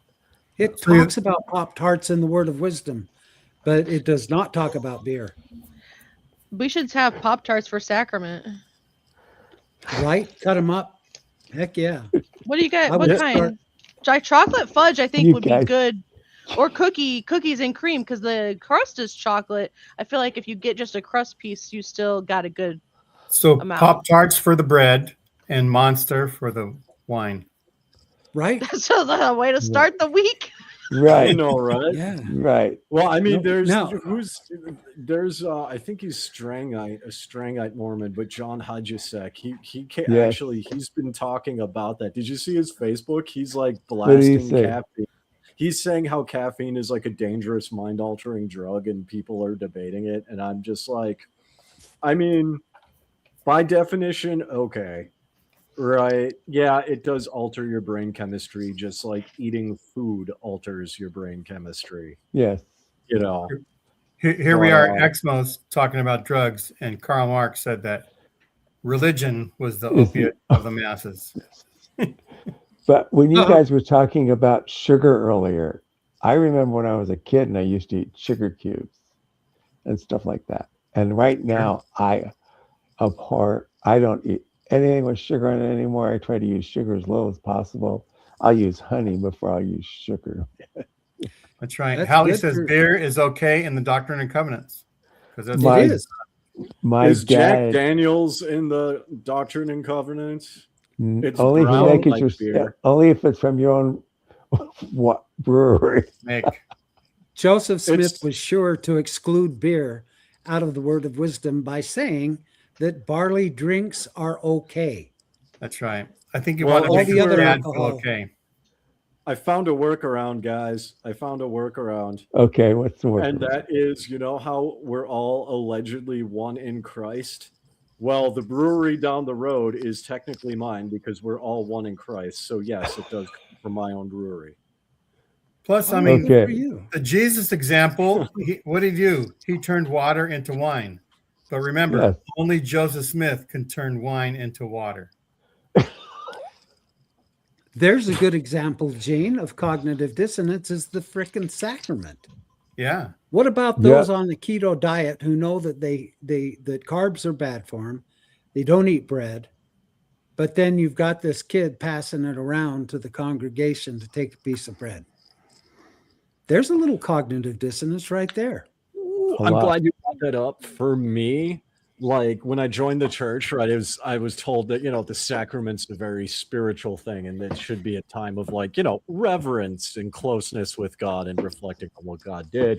It So you- talks about Pop Tarts in the Word of Wisdom, but it does not talk about beer, We should have Pop Tarts for sacrament. right? Cut them up. Heck yeah. What do you got? I What would kind? Chocolate fudge, I think, You would guys- be good. Or cookies and cream, because the crust is chocolate. I feel like if you get just a crust piece, you still got a good. So Amount. Pop-Tarts for the bread and Monster for the wine. Right? So the way to start the week. I right, know, right? Yeah. right. Well, I mean, No, there's I think he's a Strangite Mormon, but John Hodgesek, Yes. actually he's been talking about that. Did you see his Facebook? He's like What did he blasting say? caffeine. He's saying how caffeine is like a dangerous mind altering drug and people are debating it. And I'm just like, I mean, by definition, okay. Right. Yeah, it does alter your brain chemistry, just like eating food alters your brain chemistry. Yes. You know. Here we are, Wow. Exmos, talking about drugs, and Karl Marx said that religion was the Is the- opiate of the masses. But when you Uh-huh. guys were talking about sugar earlier, I remember when I was a kid and I used to eat sugar cubes and stuff like that. And right now, I abhor. I don't eat anything with sugar in it anymore. I try to use sugar as low as possible. I'll use honey before I'll use sugar. That's right. That's Hallie good says for- beer is okay in the Doctrine and Covenants. Because that's My- It is. My Is Jack dad, Daniels in the Doctrine and Covenants? It's only if you brown make it like beer. only if it's from your own what brewery. Nick. Joseph Smith It's- was sure to exclude beer out of the Word of Wisdom by saying that barley drinks are okay. That's right. I think you Well, want to all make the your other dad feel alcohol. okay. I found a workaround, guys. I found a workaround. Okay, what's the word? And that is, you know how we're all allegedly one in Christ? Well, the brewery down the road is technically mine because we're all one in Christ. So yes, it does come from my own brewery. Plus, I Oh, mean, good Okay. for you. the Jesus example, what did he do? He turned water into wine. But remember, Yes. only Joseph Smith can turn wine into water. There's a good example, Gene, of cognitive dissonance is the frickin' sacrament. Yeah. What about those on the keto diet who know that that carbs are bad for them? They don't eat bread, but then you've got this kid passing it around to the congregation to take a piece of bread. There's a little cognitive dissonance right there. A I'm lot. glad you brought that up. For me, like when I joined the church, right, I was told that, you know, the sacrament's a very spiritual thing and that should be a time of like, you know, reverence and closeness with God and reflecting on what God did.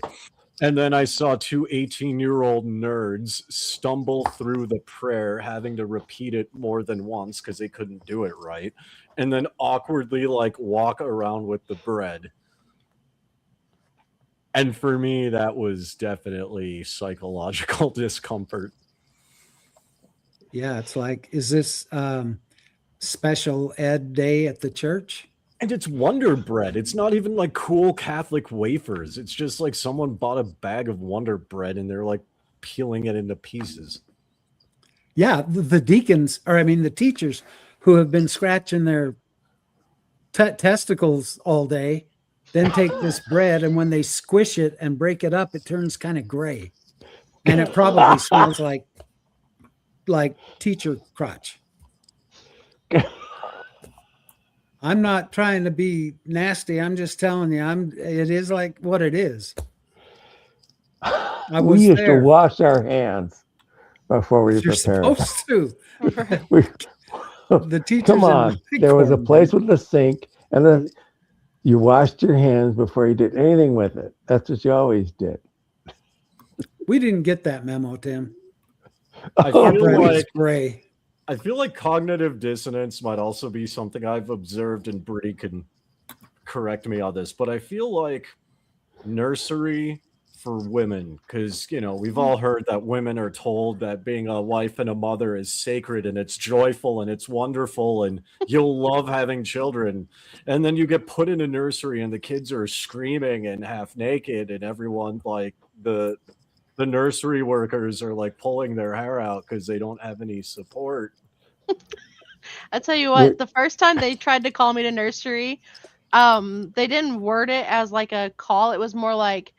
And then I saw two 18-year-old nerds stumble through the prayer, having to repeat it more than once because they couldn't do it right, and then awkwardly like walk around with the bread. And for me, that was definitely psychological discomfort. Yeah, it's like, is this special ed day at the church? And it's Wonder Bread. It's not even like cool Catholic wafers. It's just like someone bought a bag of Wonder Bread and they're like peeling it into pieces. Yeah, the deacons, or I mean the teachers who have been scratching their testicles all day, then take this bread, and when they squish it and break it up, it turns kind of gray. And it probably smells like teacher crotch. I'm not trying to be nasty. I'm just telling you, it is like what it is. We used to wash our hands before we You're prepared. supposed to. The teachers. Come on. There was a place with the sink, and then you washed your hands before you did anything with it. That's what you always did. We didn't get that memo, Tim. I feel like cognitive dissonance might also be something I've observed, and Bree can correct me on this, but I feel like nursery for women, because, you know, we've all heard that women are told that being a wife and a mother is sacred and it's joyful and it's wonderful and you'll love having children. And then you get put in a nursery and the kids are screaming and half naked, and everyone, like the nursery workers are like pulling their hair out because they don't have any support. I tell you what, the first time they tried to call me to nursery, they didn't word it as like a call. It was more like,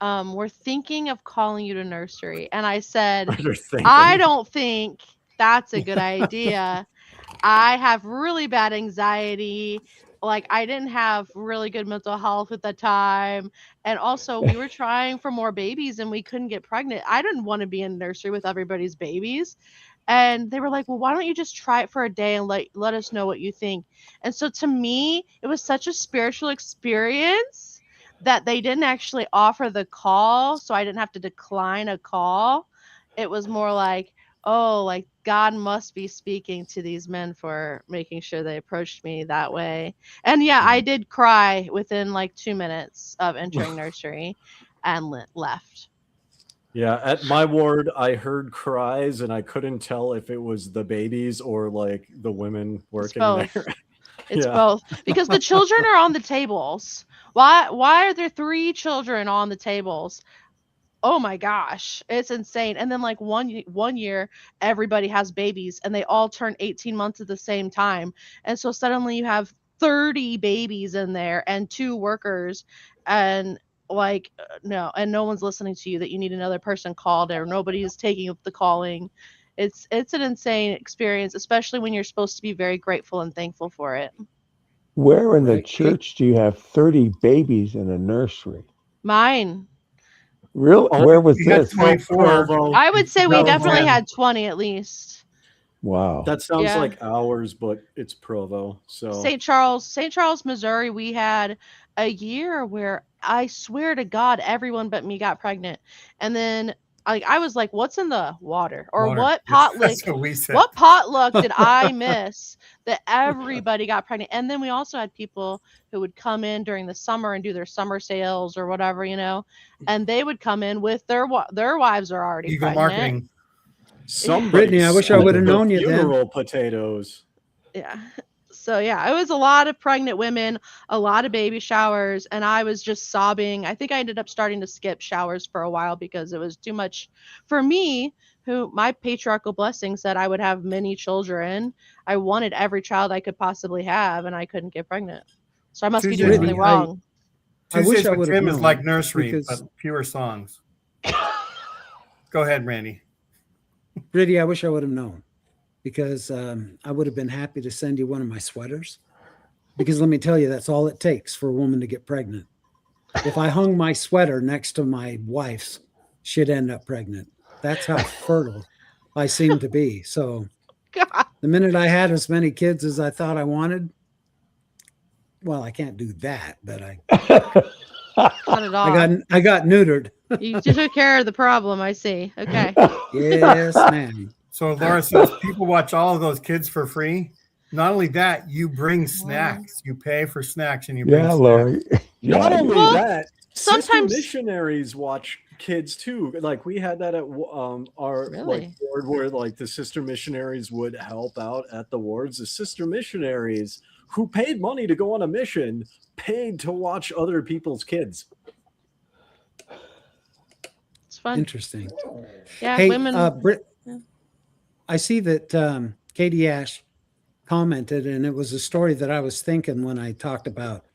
we're thinking of calling you to nursery. And I said, I don't think that's a good idea. I have really bad anxiety. Like, I didn't have really good mental health at the time. And also, we were trying for more babies and we couldn't get pregnant. I didn't want to be in nursery with everybody's babies. And they were like, well, why don't you just try it for a day and let us know what you think? And so to me, it was such a spiritual experience that they didn't actually offer the call, so I didn't have to decline a call. It was more like, oh, like God must be speaking to these men for making sure they approached me that way. And yeah, I did cry within like 2 minutes of entering nursery and left. Yeah, at my ward, I heard cries and I couldn't tell if it was the babies or like the women working there. It's both, because the children are on the tables. Why are there 3 children on the tables? Oh my gosh, it's insane. And then like one year, everybody has babies and they all turn 18 months at the same time. And so suddenly you have 30 babies in there and 2 workers, and like, no one's listening to you, that you need another person called, or nobody is taking up the calling. It's an insane experience, especially when you're supposed to be very grateful and thankful for it. Where in the church do you have 30 babies in a nursery? Mine. Really? Where was this? 24. I would say we definitely had 20 at least. Wow. That sounds like ours, but it's Provo. So St. Charles, Missouri, we had a year where I swear to God, everyone but me got pregnant. And then I was like, what's in the water? Or what potluck? What potluck did I miss that everybody got pregnant? And then we also had people who would come in during the summer and do their summer sales or whatever, you know, and they would come in with their wives are already pregnant. Marketing. Brittany, I wish I would have known you then. Funeral potatoes. Yeah. So yeah, it was a lot of pregnant women, a lot of baby showers, and I was just sobbing. I think I ended up starting to skip showers for a while because it was too much for me, who my patriarchal blessing said I would have many children. I wanted every child I could possibly have, and I couldn't get pregnant. So I must be doing something wrong. I wish I would have known. Is like nursery, but fewer songs. Go ahead, Randy. Brittany, I wish I would have known, because I would have been happy to send you one of my sweaters, because let me tell you, that's all it takes for a woman to get pregnant. If I hung my sweater next to my wife's, she'd end up pregnant. That's how fertile I seem to be. So the minute I had as many kids as I thought I wanted, well, I can't do that, but Not at all. I got neutered. You took care of the problem, I see. Okay. Yes, ma'am. So Laura says people watch all of those kids for free. Not only that, you bring snacks. You pay for snacks and you bring snacks. Laura. Not only that, Sister Sometimes missionaries watch kids too. Like we had that at our like Really? ward where like the sister missionaries would help out at the wards. The sister missionaries who paid money to go on a mission paid to watch other people's kids. it's fun. Interesting. Yeah, Hey, women. Britt, Yeah. I see that Katie Ash commented, and it was a story that I was thinking when I talked about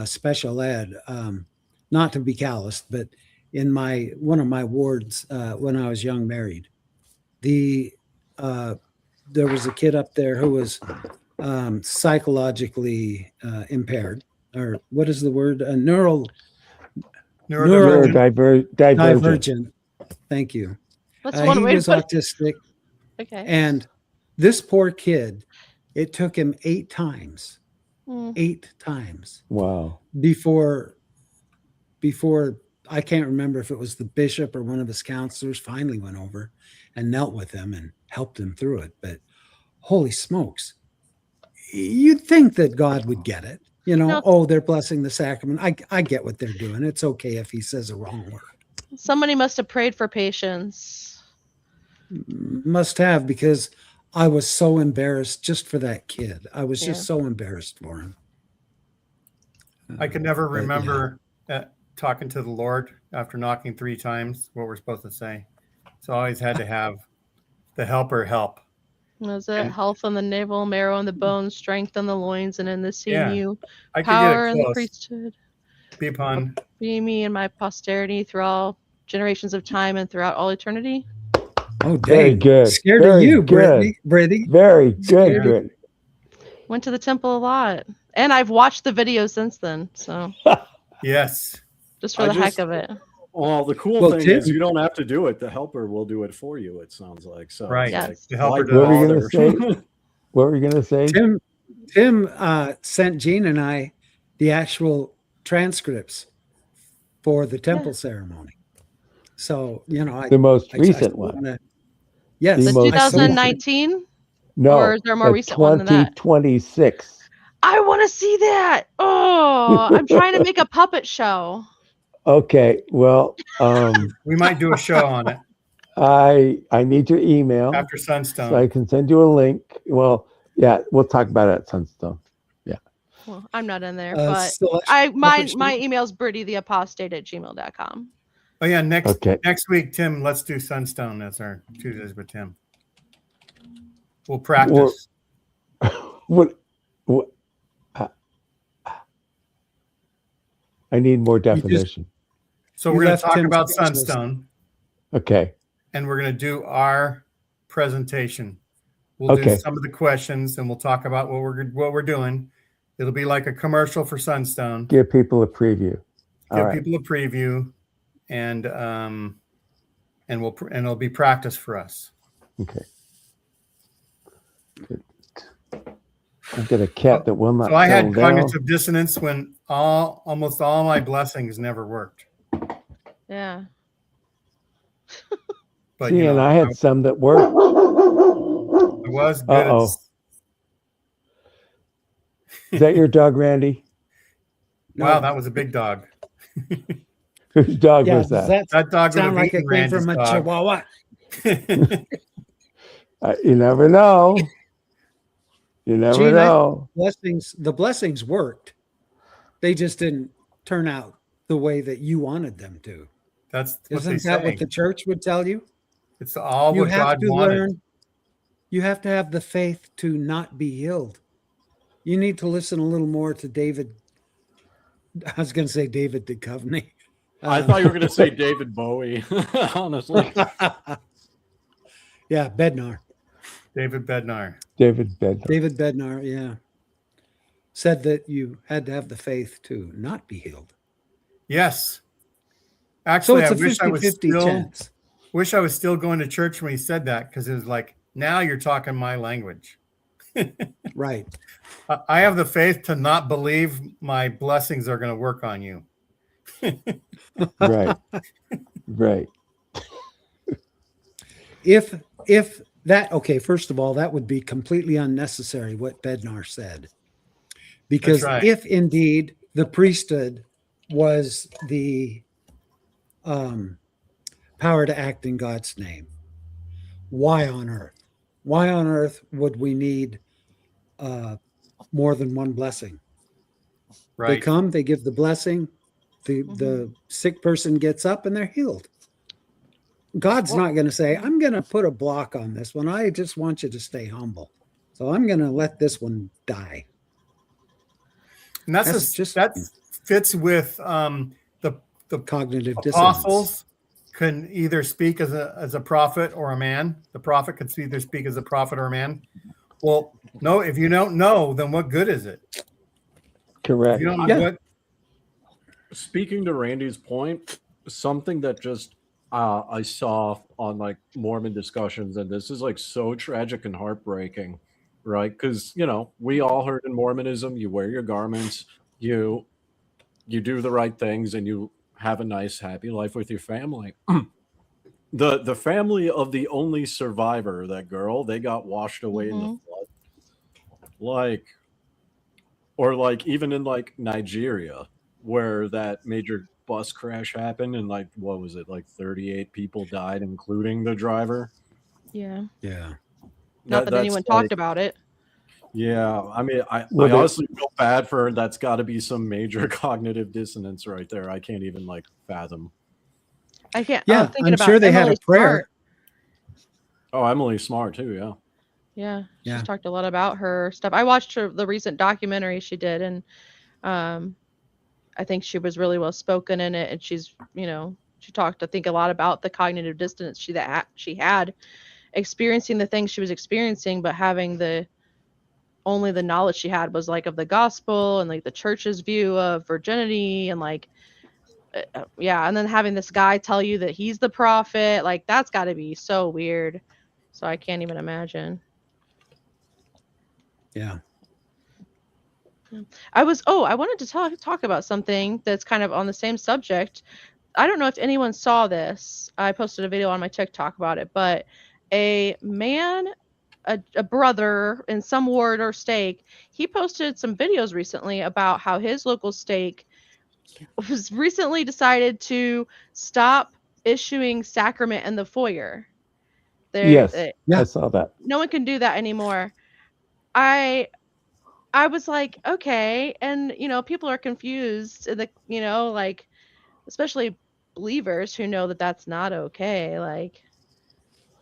special ed. Not to be calloused, but in one of my wards when I was young married, there was a kid up there who was psychologically impaired, or what is the word? Neurodivergent. Divergent. Thank you. That's one He way to was put it. autistic, Okay. and this poor kid, it took him 8 times Wow. before I can't remember if it was the bishop or one of his counselors finally went over and knelt with him and helped him through it. But holy smokes, you'd think that God would get it. You know, No. oh, they're blessing the sacrament. I get what they're doing. It's okay if he says a wrong word. Somebody must have prayed for patience. Must have, because I was so embarrassed just for that kid. I was Yeah. just so embarrassed for him. I could never But, yeah. remember talking to the Lord after knocking 3 times what we're supposed to say. So I always had to have the helper help. Was it And- health on the navel, marrow on the bones, strength on the loins, and in the sinew, I could power get in it the close. priesthood? Be upon. Be me and my posterity through all generations of time and throughout all eternity. Oh, Very dang. good. Scared Very of you, good. Brittany. Very good, Scared. Brittany. Went to the temple a lot. And I've watched the videos since then. So Yes. just for I the heck just- of it. Well, the cool Well, thing Tim- is you don't have to do it. The helper will do it for you, it sounds like. So Right. Yes. like, The helper why does. What were you going bother? to say? What were you going to say? Tim sent Gene and I the actual transcripts for the temple ceremony. So, you know, The most I recent still one. wanna- yes. The The most I still wanna- 2019? No. Or is there a more the recent one than that? 2026. I want to see that. Oh, I'm trying to make a puppet show. Okay. Well, We might do a show on it I need your email after so I Sunstone. can send you a link. Well, yeah, we'll talk about it at Sunstone. Well, I'm not in there, Uh, but select- my puppet email's brittytheapostate@gmail.com. Oh yeah, next Okay. week, Tim, let's do Sunstone as our Tuesdays with Tim. We'll practice. What? I need more definition. So You we're going to left talk Tim about speechless. Sunstone, Okay. and we're going to do our presentation. We'll do Okay. some of the questions, and we'll talk about what we're doing. It'll be like a commercial for Sunstone. Give people a preview. All Give right. people a preview, and it'll be practice for us. Okay. Good. I've got a cat that will not So I had settle down. cognitive dissonance when almost all my blessings never worked. Yeah. But See, you know, and I had some that worked. I was good. Uh-oh. Is that your dog, Randy? Wow, that was a big dog. Whose dog Yeah, was does that? That dog would sound have like it eaten came Randy's from a dog. Chihuahua? You never know. You never Gene, know. The blessings worked. They just didn't turn out the way that you wanted them to. That's what Isn't they that say. what the church would tell you? It's all You what have God to wanted. learn. You have to have the faith to not be healed. You need to listen a little more to David. I was going to say David Duchovny. I thought you were going to say David Bowie, honestly. Yeah, Bednar. David Bednar. David Bednar. David Bednar, yeah. Said that you had to have the faith to not be healed. Yes. So Actually, it's I a wish I was 50-50 chance. wish I was still going to church when he said that, because it was like, now you're talking my language. Right. I have the faith to not believe my blessings are going to work on you. Right. Right. If that, okay, first of all, that would be completely unnecessary what Bednar said. Because That's right. if indeed the priesthood was the power to act in God's name. Why on earth? Why on earth would we need more than one blessing? Right. They come, they give the blessing, the sick person gets up and they're healed. God's not going to say, I'm going to put a block on this one. I just want you to stay humble. So I'm going to let this one die. And that fits with the cognitive apostles dissonance. can either speak as a prophet or a man. The prophet can either speak as a prophet or a man. Well, no, if you don't know, then what good is it? Correct. If you don't know what. Speaking to Randy's point, something that just I saw on like Mormon discussions, and this is like so tragic and heartbreaking, right? Because we all heard in Mormonism, you wear your garments, you do the right things, and you have a nice, happy life with your family. The family of the only survivor, that girl, they got washed away in the flood. Or even in like Nigeria, where that major bus crash happened, and like, what was it, like 38 people died, including the driver. Yeah. Not that anyone talked about it. Yeah, I mean, I honestly feel bad for her. That's got to be some major cognitive dissonance right there. I can't even like fathom. I can't. Yeah, I'm sure they had a prayer. Oh, Emily's smart too. Yeah, she's talked a lot about her stuff. I watched the recent documentary she did, and I think she was really well spoken in it. And she's, she talked, I think, a lot about the cognitive dissonance she had, experiencing the things she was experiencing, but having only the knowledge she had was like of the gospel and like the church's view of virginity and like, and then having this guy tell you that he's the prophet, like that's got to be so weird. So I can't even imagine. Yeah. I wanted to talk about something that's kind of on the same subject. I don't know if anyone saw this. I posted a video on my TikTok about it, but a man, a brother in some ward or stake, he posted some videos recently about how his local stake was recently decided to stop issuing sacrament in the foyer. Yes, I saw that. No one can do that anymore. I was like, okay, and people are confused, and like especially believers who know that that's not okay. Like,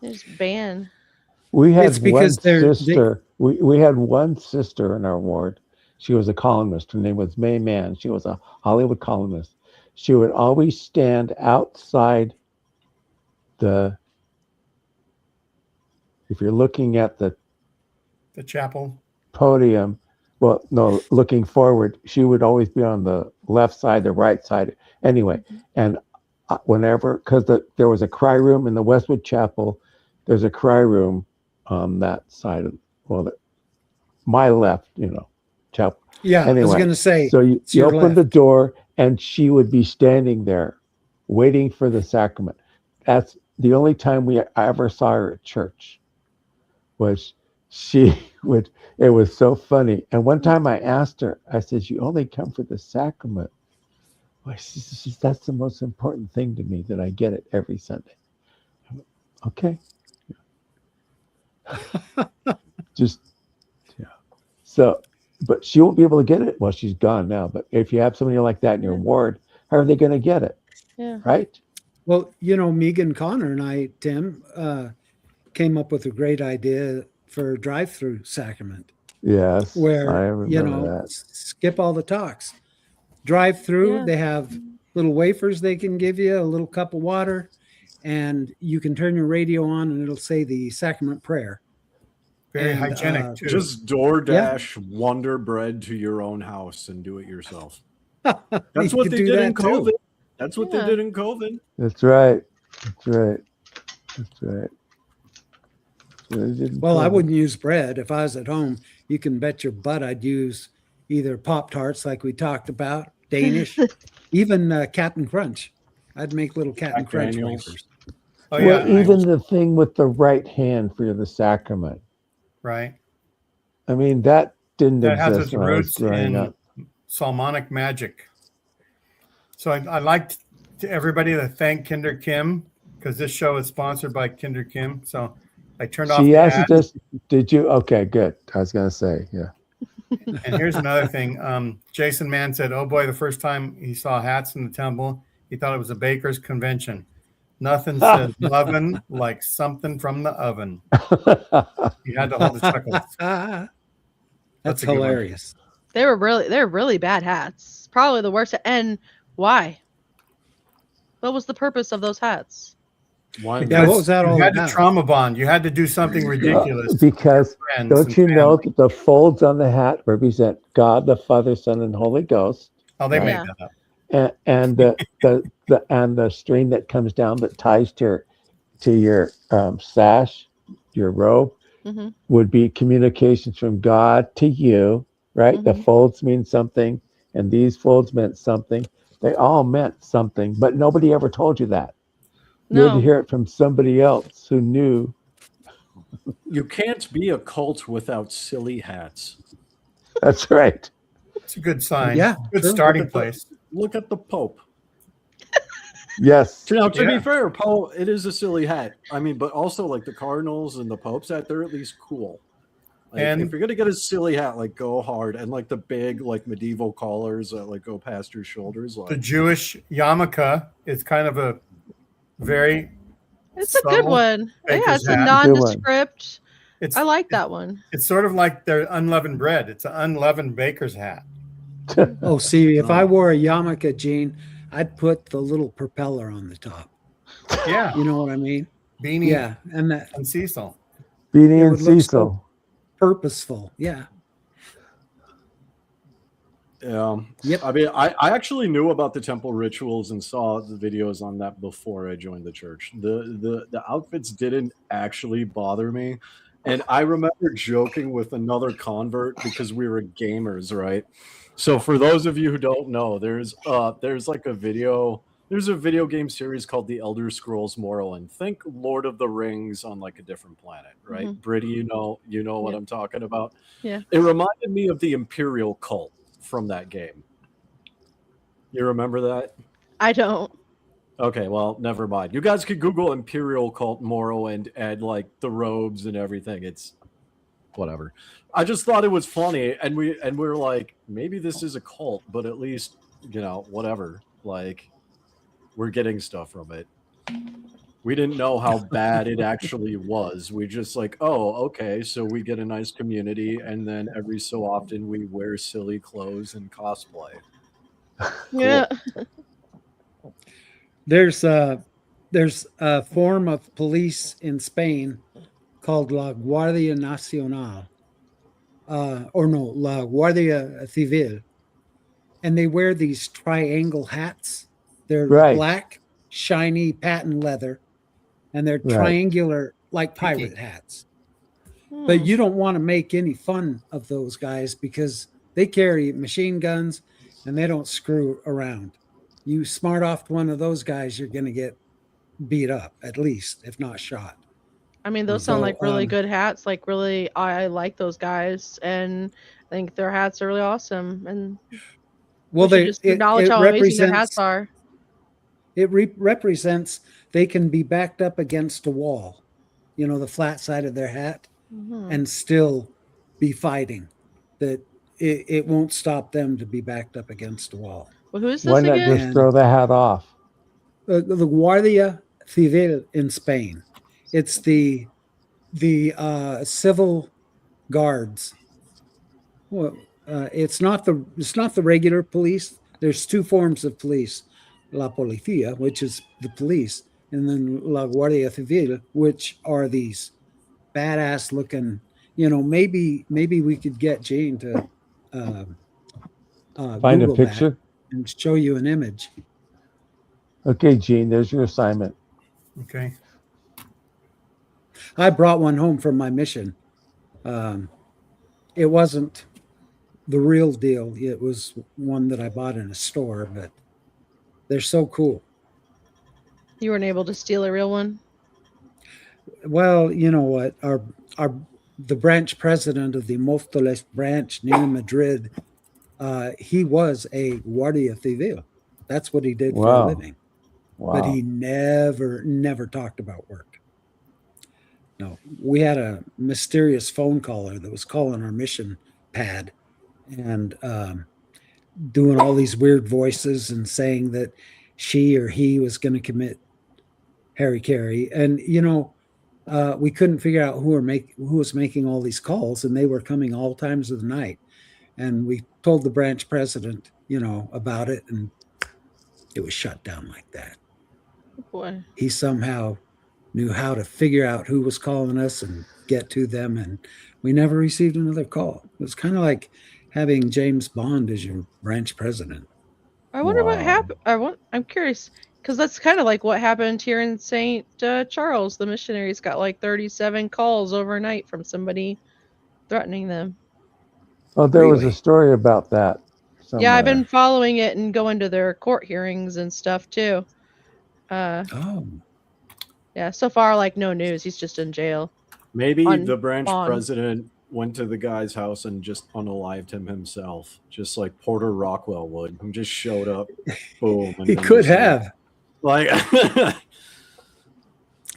just ban. We had one sister. We had one sister in our ward. She was a columnist. Her name was May Mann. She was a Hollywood columnist. She would always stand outside if you're looking at the chapel podium, well, no, looking forward, she would always be on the left side, the right side. Anyway, and whenever, because there was a cry room in the Westwood Chapel, there's a cry room on that side of, my left, chapel. Yeah, anyway, I was going to say. So you open the door, and she would be standing there, waiting for the sacrament. That's the only time I ever saw her at church. Was she would? It was so funny. And one time I asked her, I said, "You only come for the sacrament?" Well, she says, "That's the most important thing to me, that I get it every Sunday." Okay. Just, So, but she won't be able to get it. Well, she's gone now. But if you have somebody like that in your ward, how are they going to get it? Yeah. Right? Well, Megan Connor and I, Tim, came up with a great idea for drive-through sacrament. Yes, where I remember that. Skip all the talks. Drive through. They have little wafers they can give you, a little cup of water, and you can turn your radio on, and it'll say the sacrament prayer. Very hygienic too. Just DoorDash Wonder Bread to your own house and do it yourself. That's what they did in COVID. Too. That's what they did in COVID. That's right. That's right. That's right. Well, I wouldn't use bread. If I was at home, you can bet your butt I'd use either Pop-Tarts like we talked about, Danish, even Captain Crunch. I'd make little Captain Crunch wafers. Oh, yeah. Well, even the thing with the right hand for the sacrament. Right. I mean, that didn't exist has its roots in Solomonic magic. So I'd like to everybody to thank Kinder Kim because this show is sponsored by Kinder Kim. So I turned off She the asked ad. us, did you? Okay, good. I was going to say, yeah. And here's another thing. Jason Mann said, oh boy, the first time he saw hats in the temple, he thought it was a baker's convention. Nothing says lovin' like something from the oven. He had to hold the chuckles. That's a good one. hilarious. They're really bad hats. Probably the worst. And why? What was the purpose of those hats? Why? Yeah, what was that all You had about? to trauma bond. You had to do something ridiculous. Because friends don't and you know family. that the folds on the hat represent God, the Father, Son, and Holy Ghost, Oh, they Yeah. made that up. and the string that comes down that ties to your sash, your robe, Mhm. would be communications from God to you, right? The Mhm. folds mean something, and these folds meant something. They all meant something, but nobody ever told you that. You had to No. hear it from somebody else who knew. You can't be a cult without silly hats. That's right. It's a good sign. Yeah, Good true. starting place. Look at the Pope. Yes. Now, to Yeah. be fair, Pope, it is a silly hat. I mean, but also like the Cardinals and the Pope's hat, they're at least cool. Like, And- if you're gonna get a silly hat, like go hard, and like the big like medieval collars that like go past your shoulders. The Like, Jewish yarmulke is kind of a very It's a good subtle one. Yeah, baker's it's a hat. nondescript. It's I like that one. It's sort of like their unleavened bread. It's an unleavened baker's hat. Oh, see, if I wore a yarmulke, Gene, I'd put the little propeller on the top. Yeah. You know what I mean? Beanie Yeah, and that and Cecil. Beanie It and would look so- Cecil. purposeful. Yeah. Yep. I mean, I actually knew about the temple rituals and saw the videos on that before I joined the church. The outfits didn't actually bother me. And I remember joking with another convert because we were gamers, right? So for those of you who don't know, there's like a video game series called The Elder Scrolls Morrowind. Think Lord of the Rings on like a different planet, right? Mhm. Brittany, you know what Yeah. I'm talking about. Yeah. It reminded me of the Imperial cult from that game. You remember that? I don't. Okay, well, never mind. You guys could Google Imperial Cult Morrowind and like the robes and everything. It's whatever. I just thought it was funny, and we were like, maybe this is a cult, but at least, you know, whatever. Like, we're getting stuff from it. We didn't know how bad it actually was. We just like, oh, okay, so we get a nice community, and then every so often we wear silly clothes and cosplay. Yeah. There's a form of police in Spain called La Guardia Nacional, La Guardia Civil, and they wear these triangle hats. They're Right. black, shiny patent leather, and they're Right. triangular like pirate hats. But you don't want to make any fun of those guys because they carry machine guns and they don't screw around. You smart off one of those guys, you're going to get beat up at least, if not shot. I mean, those sound So, like really good hats. Like, really, I like those guys, and I think their hats are really awesome. And Well, we should just acknowledge how amazing their hats are. It represents they can be backed up against a wall, you know, the flat side of their hat, Mhm. and still be fighting. That it won't stop them to be backed up against a wall. Well, who is Why this not again? just throw the hat off? The Guardia Civil in Spain. It's the civil guards. Well, it's not the regular police. There's two forms of police: la policía, which is the police, and then la Guardia Civil, which are these badass looking. You know, maybe we could get Jane to Find Google a picture. that and show you an image. Okay, Gene, there's your assignment. Okay. I brought one home from my mission. It wasn't the real deal. It was one that I bought in a store, but they're so cool. You weren't able to steal a real one? Well, you know what? The branch president of the Móstoles branch near Madrid, he was a Guardia Civil. That's what he did for a Wow. living. Wow. But he never talked about work. No, we had a mysterious phone caller that was calling our mission pad and doing all these weird voices and saying that she or he was going to commit Harry. And, we couldn't figure out who was making all these calls, and they were coming all times of the night. And we told the branch president, about it, and it was shut down like that. Oh boy. He somehow knew how to figure out who was calling us and get to them, and we never received another call. It was kind of like having James Bond as your branch president. I wonder what Wow. happened. I'm curious because that's kind of like what happened here in St. Charles. The missionaries got like 37 calls overnight from somebody threatening them. Oh, there was a Really? story about that somewhere. Yeah, I've been following it and going to their court hearings and stuff too. Oh, Yeah, so far like no news. He's just in jail. Maybe On the branch bond. president went to the guy's house and just unalived him himself, just like Porter Rockwell would, who just showed up, boom. And he then could just, like, have. Like,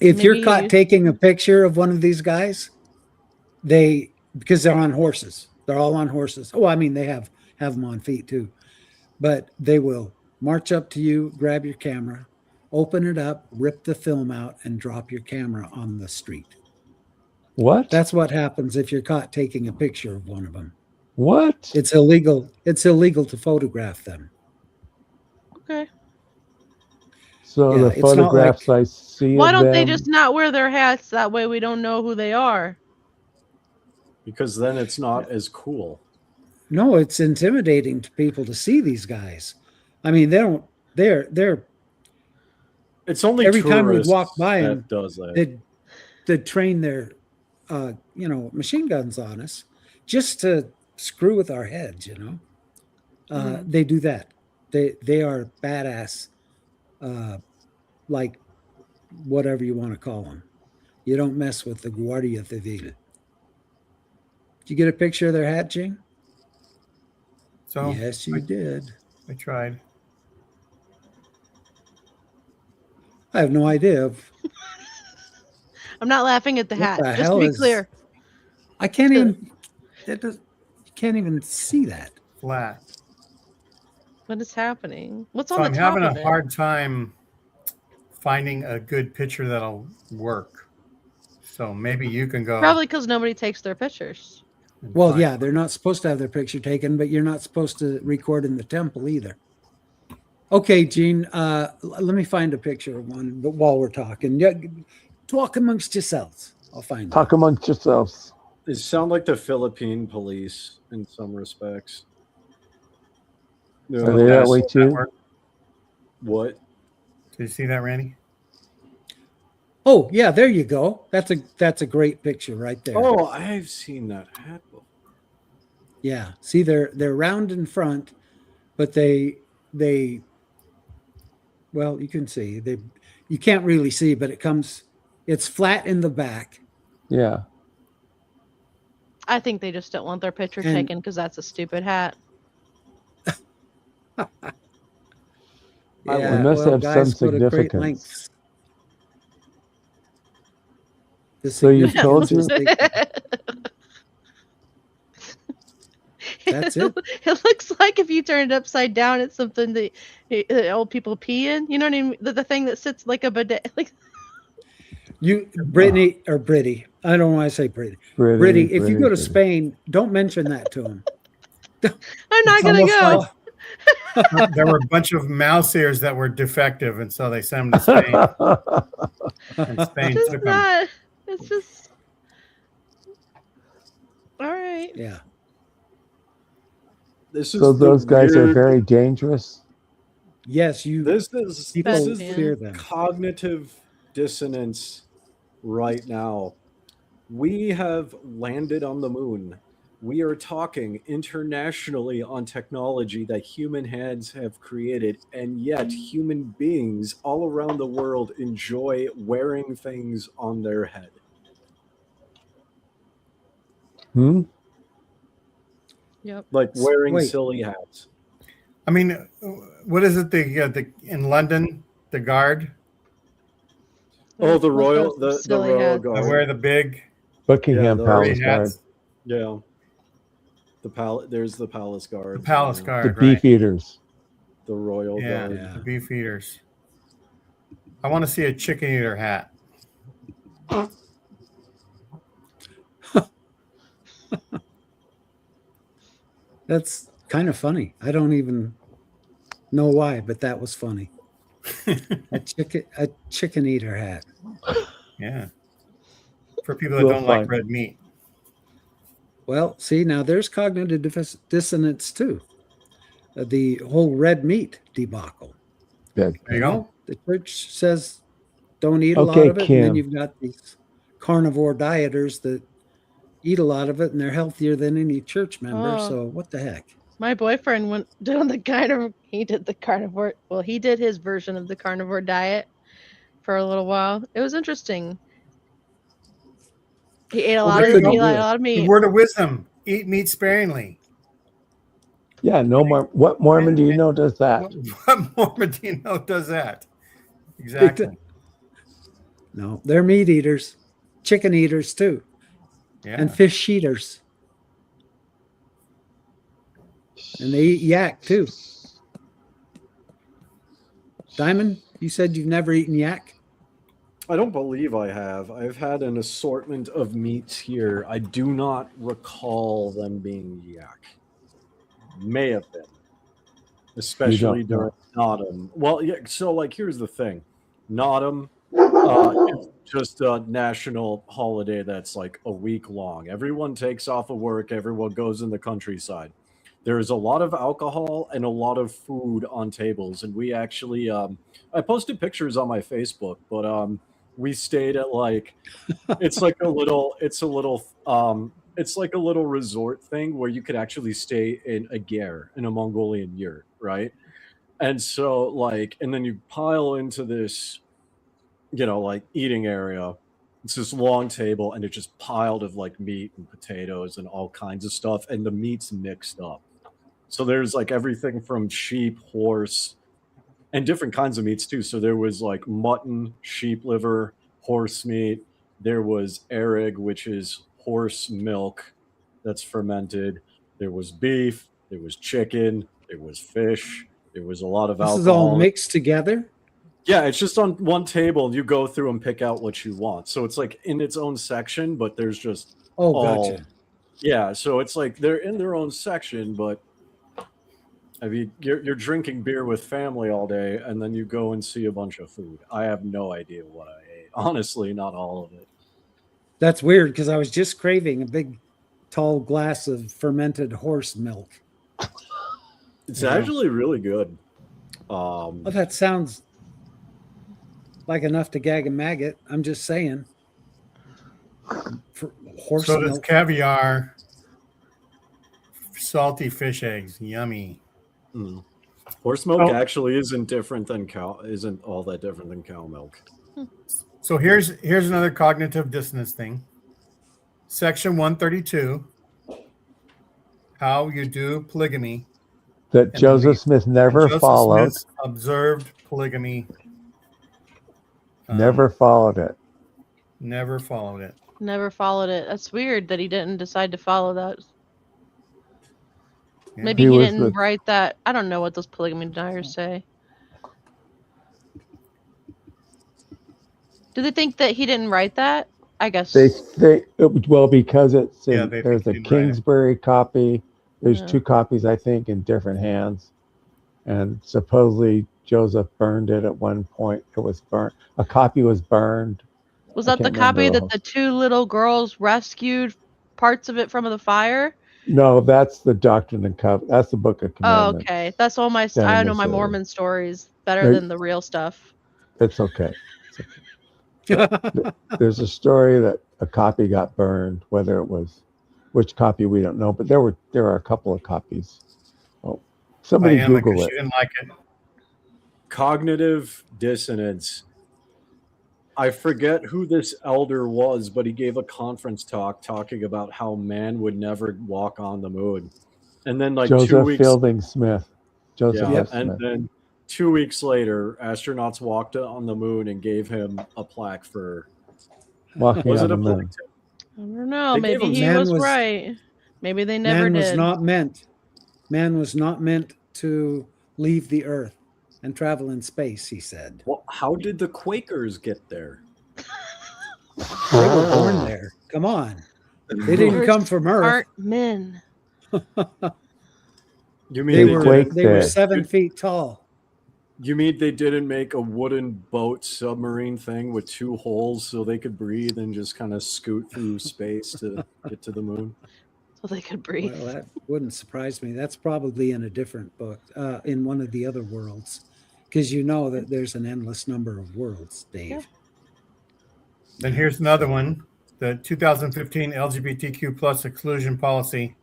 If Maybe you're caught taking a picture of one of these guys, because they're on horses. They're all on horses. Oh, I mean, they have them on feet too. But they will march up to you, grab your camera, open it up, rip the film out, and drop your camera on the street. What? That's what happens if you're caught taking a picture of one of them. What? It's illegal. It's illegal to photograph them. Okay. So Yeah, the it's not photographs like- I see Why of don't they them- just not wear their hats? That way we don't know who they are. because then it's not as cool. No, it's intimidating to people to see these guys. I mean, they're It's only every time we tourists walk by that them, does that. they'd train their machine guns on us just to screw with our heads, They do that. They are badass, like whatever you want to call them. You don't mess with the Guardia Civil. Did you get a picture of their hat, Gene? So Yes, you did. I tried. I have no idea. I'm not laughing at the What hat. the Just to hell be is- clear. I can't even. You can't even see that. Flat. What is happening? What's So on the I'm top having of a it? hard time finding a good picture that'll work. So maybe you can go. Probably because nobody takes their pictures. and Well, find- yeah, they're not supposed to have their picture taken, but you're not supposed to record in the temple either. Okay, Gene, let me find a picture of one. But while we're talking, yeah, talk amongst yourselves. I'll find Talk amongst yourselves. They sound like the Philippine police in some respects. They're Are like, they that Yes, way that too? work. what? Did you see that, Randy? Oh, yeah, there you go. That's a great picture right there. Oh, I've seen that hat before. Yeah. See, they're round in front, but they well, you can see you can't really see, but it's flat in the back. Yeah. I think they just don't want their picture And- taken because that's a stupid hat. It must have some guys go to great significance. lengths. The So you told significance you- is That's it. It looks like if you turn it upside down, it's something that old people pee in. You know what I mean? The thing that sits like a bidet. Like Brittany or Britty. I don't want to say Britty. Britty, if you go to Spain, don't mention that to him. I'm not gonna almost go. There were a bunch of mouse ears that were defective, and so they sent them to Spain. And Spain It's took them. not. It's just. All right. Yeah. This is So the those guys are weird- very dangerous. Yes, This is people this is fear the them. cognitive dissonance right now. We have landed on the moon. We are talking internationally on technology that human hands have created, and yet human beings all around the world enjoy wearing things on their head. Hmm? Yep. Like wearing Wait. silly hats. I mean, what is it? The in London, the guard. Oh, the royal, Those the silly royal hats. I guard. wear the big Buckingham the Palace furry Guard, hats. Yeah, there's the palace guard. The palace the guard, beef right? eaters. The royal Yeah, guard. Yeah. the beef eaters. I want to see a chicken eater hat. That's kind of funny. I don't even know why, but that was funny. A chicken eater hat. Yeah. For people that We'll don't like find- red meat. Well, see, now there's cognitive dissonance too. The whole red meat debacle. Yeah. There you go. The church says don't eat a lot Okay, of it, and then Kim. you've got these carnivore dieters that eat a lot of it, and they're healthier than any church member. Oh. So what the heck? My boyfriend went down the carnivore. He did the carnivore. Well, he did his version of the carnivore diet for a little while. It was interesting. He ate a lot there of you go. he ate a lot of The meat. word of wisdom: eat meat sparingly. Yeah, no more. What Mormon do you know does that? What Mormon do you know does that? Exactly. No, they're meat eaters, chicken eaters too, Yeah. and fish eaters. And they eat yak too. Diamond, you said you've never eaten yak? I don't believe I have. I've had an assortment of meats here. I do not recall them being yak. May have been, especially during Nodum. Well, yeah. So, like, here's the thing: Nodum is just a national holiday that's like a week long. Everyone takes off of work. Everyone goes in the countryside. There's a lot of alcohol and a lot of food on tables, and we actually, I posted pictures on my Facebook, but we stayed at like, it's like a little, it's like a little resort thing where you could actually stay in a ger, in a Mongolian yurt, right? And so like, and then you pile into this, like eating area. It's this long table and it's just piled of like meat and potatoes and all kinds of stuff, and the meat's mixed up. So there's like everything from sheep, horse, and different kinds of meats too. So there was like mutton, sheep liver, horse meat. There was erig, which is horse milk that's fermented. There was beef. There was chicken. There was fish. There was a lot of This alcohol. is all mixed together? Yeah, it's just on one table. You go through and pick out what you want. So it's like in its own section, but there's just Gotcha. Yeah, so it's like they're in their own section, but I mean, you're drinking beer with family all day, and then you go and see a bunch of food. I have no idea what I ate. Honestly, not all of it. That's weird because I was just craving a big, tall glass of fermented horse milk. It's actually really good. Well, that sounds like enough to gag a maggot. I'm just saying. For horse So does milk. caviar, salty fish eggs, yummy. Horse milk actually isn't all that different than cow milk. So here's another cognitive dissonance thing. Section 132, how you do polygamy. That Joseph Smith never Joseph followed. Smith observed polygamy. Never followed it. Never followed it. Never followed it. That's weird that he didn't decide to follow that. Yeah. Maybe he didn't write that. I don't know what those polygamy deniers say. Do they think that he didn't write that? I guess. Well, because it's Yeah, in, they there's a think he didn't write it. Kingsbury copy. There's Yeah. 2 copies, I think, in different hands. And supposedly Joseph burned it at one point. It was burnt. A copy was burned. Was I that the can't copy remember that the 2 little girls rescued parts of it from the fire? No, that's the Doctrine and Covenants. That's the Book of Oh, Commandments. okay. That's all my. Down I in know my Missouri. Mormon stories better There- than the real stuff. It's okay. There's a story that a copy got burned. Whether it was which copy, we don't know. But there are a couple of copies. Oh, somebody Diana, 'cause Google she it. didn't like it. Cognitive dissonance. I forget who this elder was, but he gave a conference talk talking about how man would never walk on the moon. And then like 2 Joseph weeks Fielding Smith. Joseph Yeah, F. and Smith. then 2 weeks later, astronauts walked on the moon and gave him a plaque for. Walking Was on it a the plaque? moon. I don't know. They gave Maybe him- he was right. Maybe they never Man was did. not meant. Man was not meant to leave the earth and travel in space, he said. Well, how did the Quakers get there? They were born there. Come on. They didn't come from Earth. Smart men. You mean They They were quaked they were there. 7 feet tall. You mean they didn't make a wooden boat submarine thing with 2 holes so they could breathe and just kind of scoot through space to get to the moon? So they could breathe. Well, that wouldn't surprise me. That's probably in a different book, in one of the other worlds, because you know that there's an endless number of worlds, Dave. Yeah. Then here's another one. The 2015 LGBTQ plus exclusion policy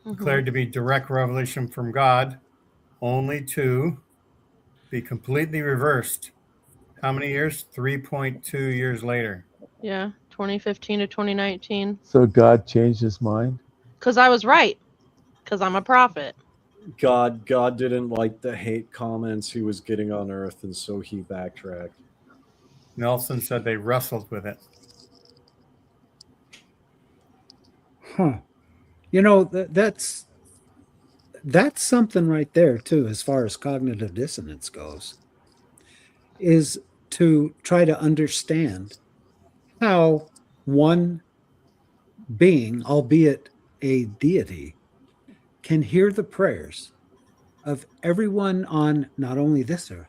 declared to be direct revelation from God, only to be completely reversed. How many years? 3.2 years later. Yeah, 2015 to 2019. So God changed his mind. Because I was right. Because I'm a prophet. God didn't like the hate comments he was getting on Earth, and so he backtracked. Nelson said they wrestled with it. Huh. You know, that's something right there too, as far as cognitive dissonance goes, is to try to understand how one being, albeit a deity, can hear the prayers of everyone on not only this earth,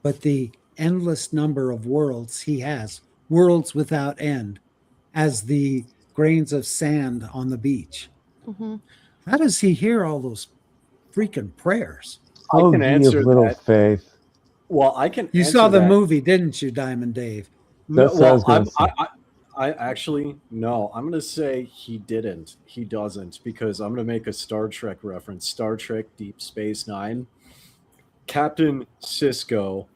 but the endless number of worlds he has, worlds without end, as the grains of sand on the beach. Mm-hmm. How does he hear all those freaking prayers? Oh, I can ye of answer little that. faith. Well, I can. You answer saw the that. movie, didn't you, Diamond Dave? That's what I was gonna say. I actually no. I'm gonna say he didn't. He doesn't, because I'm gonna make a Star Trek reference. Star Trek Deep Space Nine. Captain Sisko,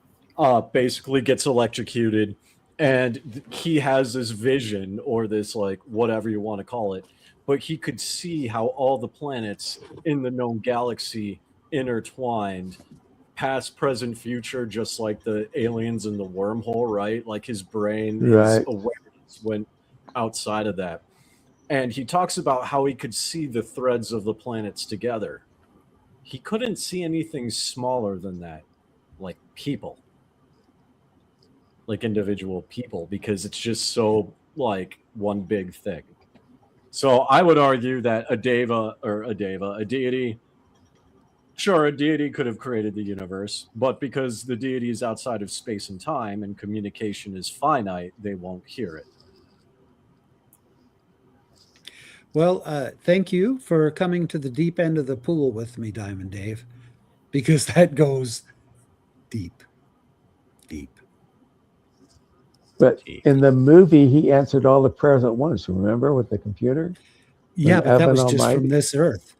basically gets electrocuted, and he has this vision, or this, like, whatever you want to call it, but he could see how all the planets in the known galaxy intertwined, past, present, future, just like the aliens in the wormhole, right? Like his brain, Right. his awareness went outside of that. And he talks about how he could see the threads of the planets together. He couldn't see anything smaller than that, like people, like individual people, because it's just so like one big thing. So I would argue that a deity, sure, a deity could have created the universe, but because the deity is outside of space and time and communication is finite, they won't hear it. Well, thank you for coming to the deep end of the pool with me, Diamond Dave, because that goes deep, deep. But in the movie, he answered all the prayers at once. Remember, with the computer? Yeah, but that Evan was just Almighty? from this earth.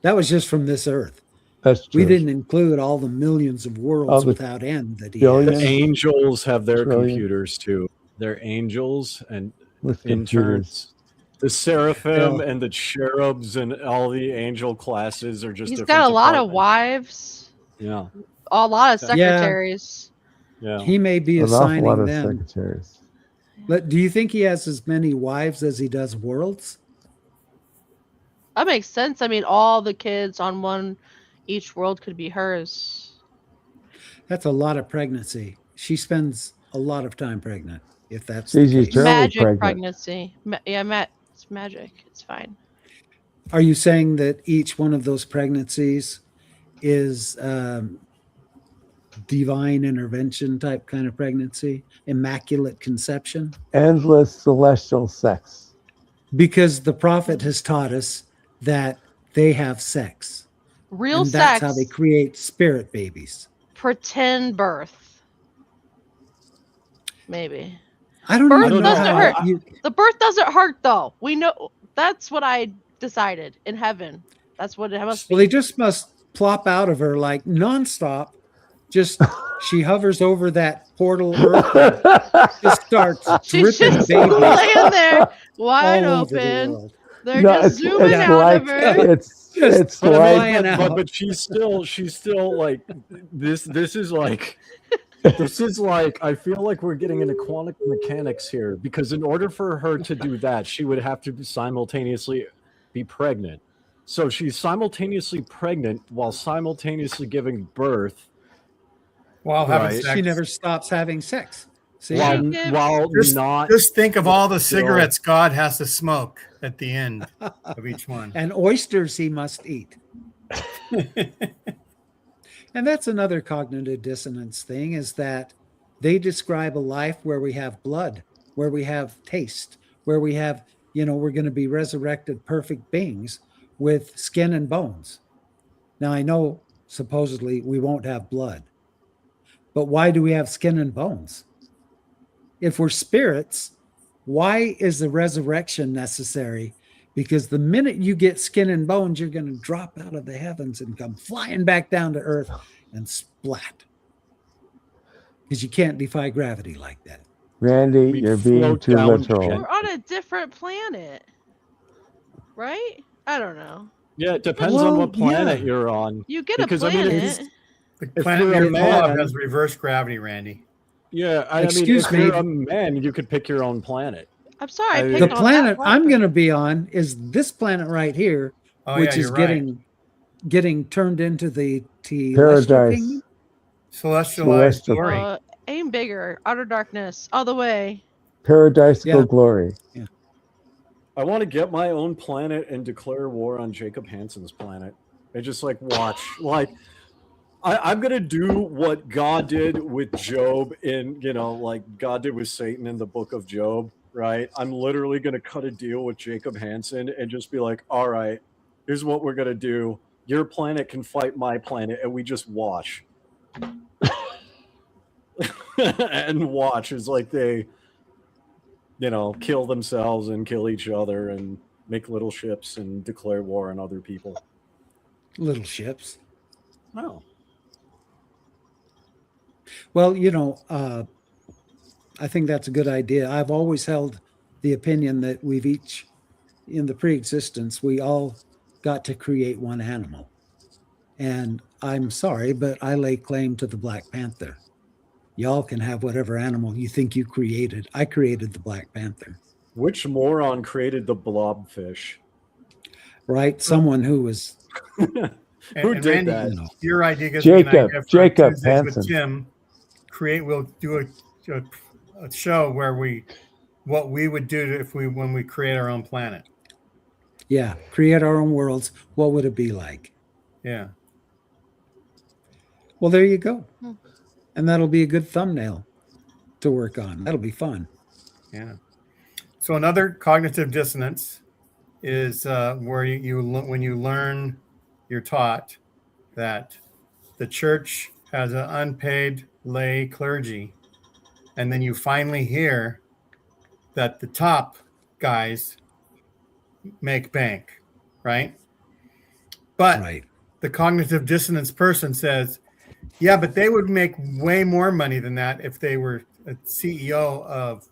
That was just from this earth. That's true. We didn't include all the millions of worlds the without end that he billions? has. The angels have their Trillion. computers too. They're angels and With interns. computers. The seraphim Well- and the cherubs and all the angel classes are just. He's different got a lot of departments. wives, Yeah, a lot of Yeah. secretaries. yeah. He may be An awful lot assigning of them. secretaries. Do you think he has as many wives as he does worlds? That makes sense. I mean, all the kids on each world could be hers. That's a lot of pregnancy. She spends a lot of time pregnant, if that's She's the case. eternally Magic pregnant. pregnancy. It's magic. It's fine. Are you saying that each one of those pregnancies is divine intervention type kind of pregnancy, immaculate conception? Endless celestial sex. Because the prophet has taught us that they have sex. Real and sex. that's how they create spirit babies. Pretend birth. Maybe. I don't Birth even know doesn't how hurt. you- The birth doesn't hurt though. We know that's what I decided in heaven. That's what it must be. Well, they just must plop out of her like nonstop. Just she hovers over that portal earth and just starts She's dripping just babies laying there wide all over the open. world. They're No, just zooming out like of her. it's But I like mean, flying out. but she's still like this. This is like I feel like we're getting into quantum mechanics here, because in order for her to do that, she would have to simultaneously be pregnant. So she's simultaneously pregnant while simultaneously giving birth. While having Right. sex. She never stops having sex. See? While not Just think of all the still- cigarettes God has to smoke at the end of each one. And oysters he must eat. And that's another cognitive dissonance thing, is that they describe a life where we have blood, where we have taste, where we have, we're going to be resurrected perfect beings with skin and bones. Now, I know supposedly we won't have blood, but why do we have skin and bones? If we're spirits, why is the resurrection necessary? Because the minute you get skin and bones, you're going to drop out of the heavens and come flying back down to earth and splat. Because you can't defy gravity like that. Randy, We you're being float too down literal. We're on a different planet, right? I don't know. Yeah, it depends Well, on what planet yeah. you're on. You get Because, a I mean, planet. The If planet you're a you're full of man- has reverse gravity, Randy. Yeah, I Excuse mean, if you're me. a man, you could pick your own planet. I'm sorry, I The picked The on that planet I'm planet. going to be on is this planet right here, Oh, which yeah, is you're right. getting turned into the telestial Paradise. kingdom. Celestialized Celestial. glory. Aim bigger. Outer darkness. All the way. Paradisical Yeah. glory. I want to get my own planet and declare war on Jacob Hansen's planet. And just watch. I'm going to do what God did with Job God did with Satan in the book of Job, right? I'm literally going to cut a deal with Jacob Hansen and just be like, all right, here's what we're going to do. Your planet can fight my planet, and we just watch. And watch as they kill themselves and kill each other and make little ships and declare war on other people. Little ships. Oh. Well, I think that's a good idea. I've always held the opinion that we've each, in the pre-existence, we all got to create one animal. And I'm sorry, but I lay claim to the Black Panther. Y'all can have whatever animal you think you created. I created the Black Panther. Which moron created the blobfish? Right? Someone who was... Who did Randy, that? your idea gives me an idea for Jacob Tuesdays Hansen. with Tim. We'll do a show where what we would do when we create our own planet. Yeah, create our own worlds. What would it be like? Yeah. Well, there you go. And that'll be a good thumbnail to work on. That'll be fun. Yeah. So another cognitive dissonance is where when you learn, you're taught that the church has an unpaid lay clergy, and then you finally hear that the top guys make bank, right? But Right. the cognitive dissonance person says, yeah, but they would make way more money than that if they were a CEO of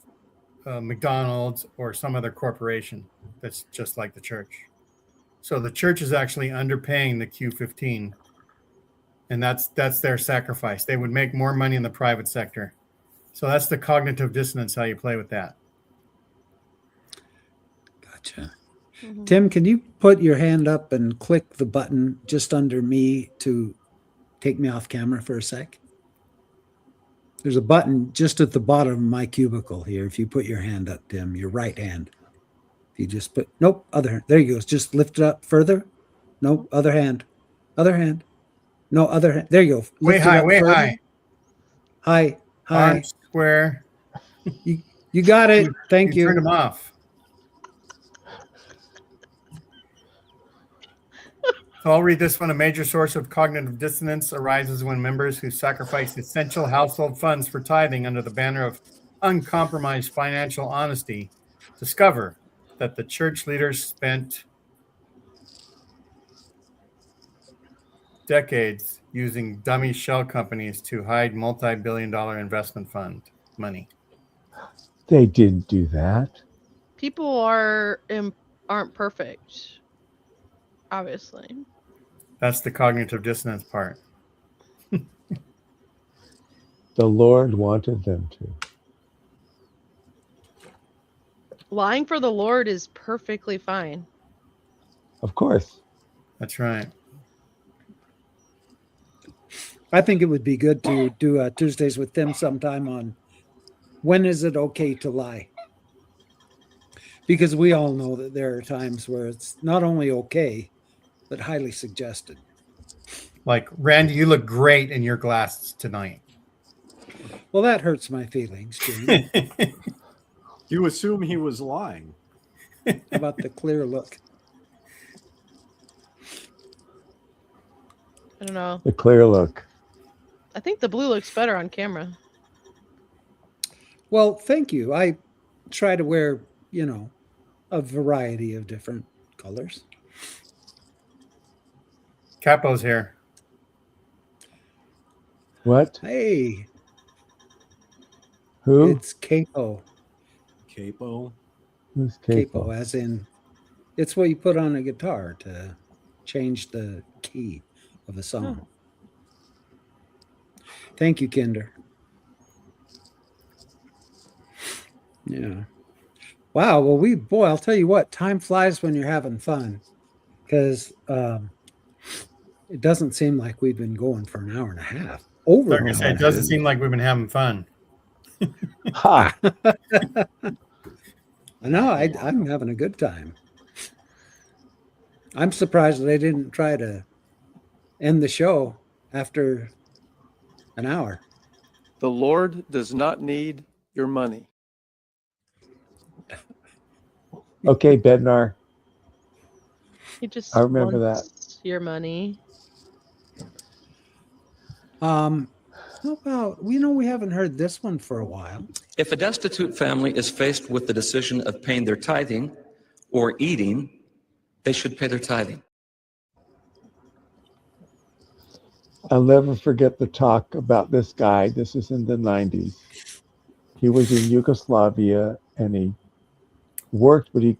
McDonald's or some other corporation that's just like the church. So the church is actually underpaying the Q15, and that's their sacrifice. They would make more money in the private sector. So that's the cognitive dissonance, how you play with that. Gotcha. Tim, can you put your hand up and click the button just under me to take me off camera for a sec? There's a button just at the bottom of my cubicle here. If you put your hand up, Tim, your right hand. If you just put, nope, other hand. There you go. Just lift it up further. Nope, other hand. Other hand. No, other hand. There you go. Way Lift it high, up way further. high. High, high. Arms square. You got it. Thank you. Turn them off. So I'll read this one. A major source of cognitive dissonance arises when members who sacrifice essential household funds for tithing under the banner of uncompromised financial honesty discover that the church leaders spent decades using dummy shell companies to hide multi-billion-dollar investment fund money. They didn't do that. People are aren't perfect, obviously. That's the cognitive dissonance part. The Lord wanted them to. Lying for the Lord is perfectly fine. Of course. That's right. I think it would be good to do Tuesdays with Tim sometime on when is it okay to lie? Because we all know that there are times where it's not only okay, but highly suggested. Like, Randy, you look great in your glasses tonight. Well, that hurts my feelings, James. You assume he was lying. How about the clear look? I don't know. The clear look. I think the blue looks better on camera. Well, thank you. I try to wear, a variety of different colors. Capo's here. What? Hey, Who? it's capo. Capo? Who's Capo, Capo? as in, it's what you put on a guitar to change the key of a song. Thank you, Kinder. Yeah. Wow. Well, I'll tell you what, time flies when you're having fun, because it doesn't seem like we've been going for an hour and a half. Over Like an I hour said, it and a doesn't half. seem like we've been having fun. Ha! No, I'm having a good time. I'm surprised they didn't try to end the show after an hour. The Lord does not need your money. Okay, Bednar. He just I remember wants your money. How about, we haven't heard this one for a while. If a destitute family is faced with the decision of paying their tithing or eating, they should pay their tithing. I'll never forget the talk about this guy. This is in the 90s. He was in Yugoslavia and he worked, but he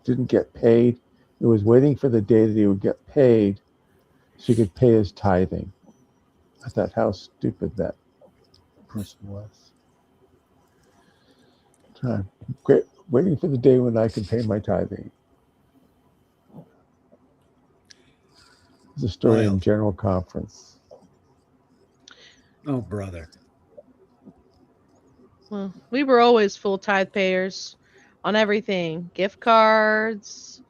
didn't get paid. He was waiting for the day that he would get paid so he could pay his tithing. I thought how stupid that person was. Great, waiting for the day when I can pay my tithing. It's a story in General Conference. Oh, brother. Well, we were always full tithe payers on everything. Gift cards,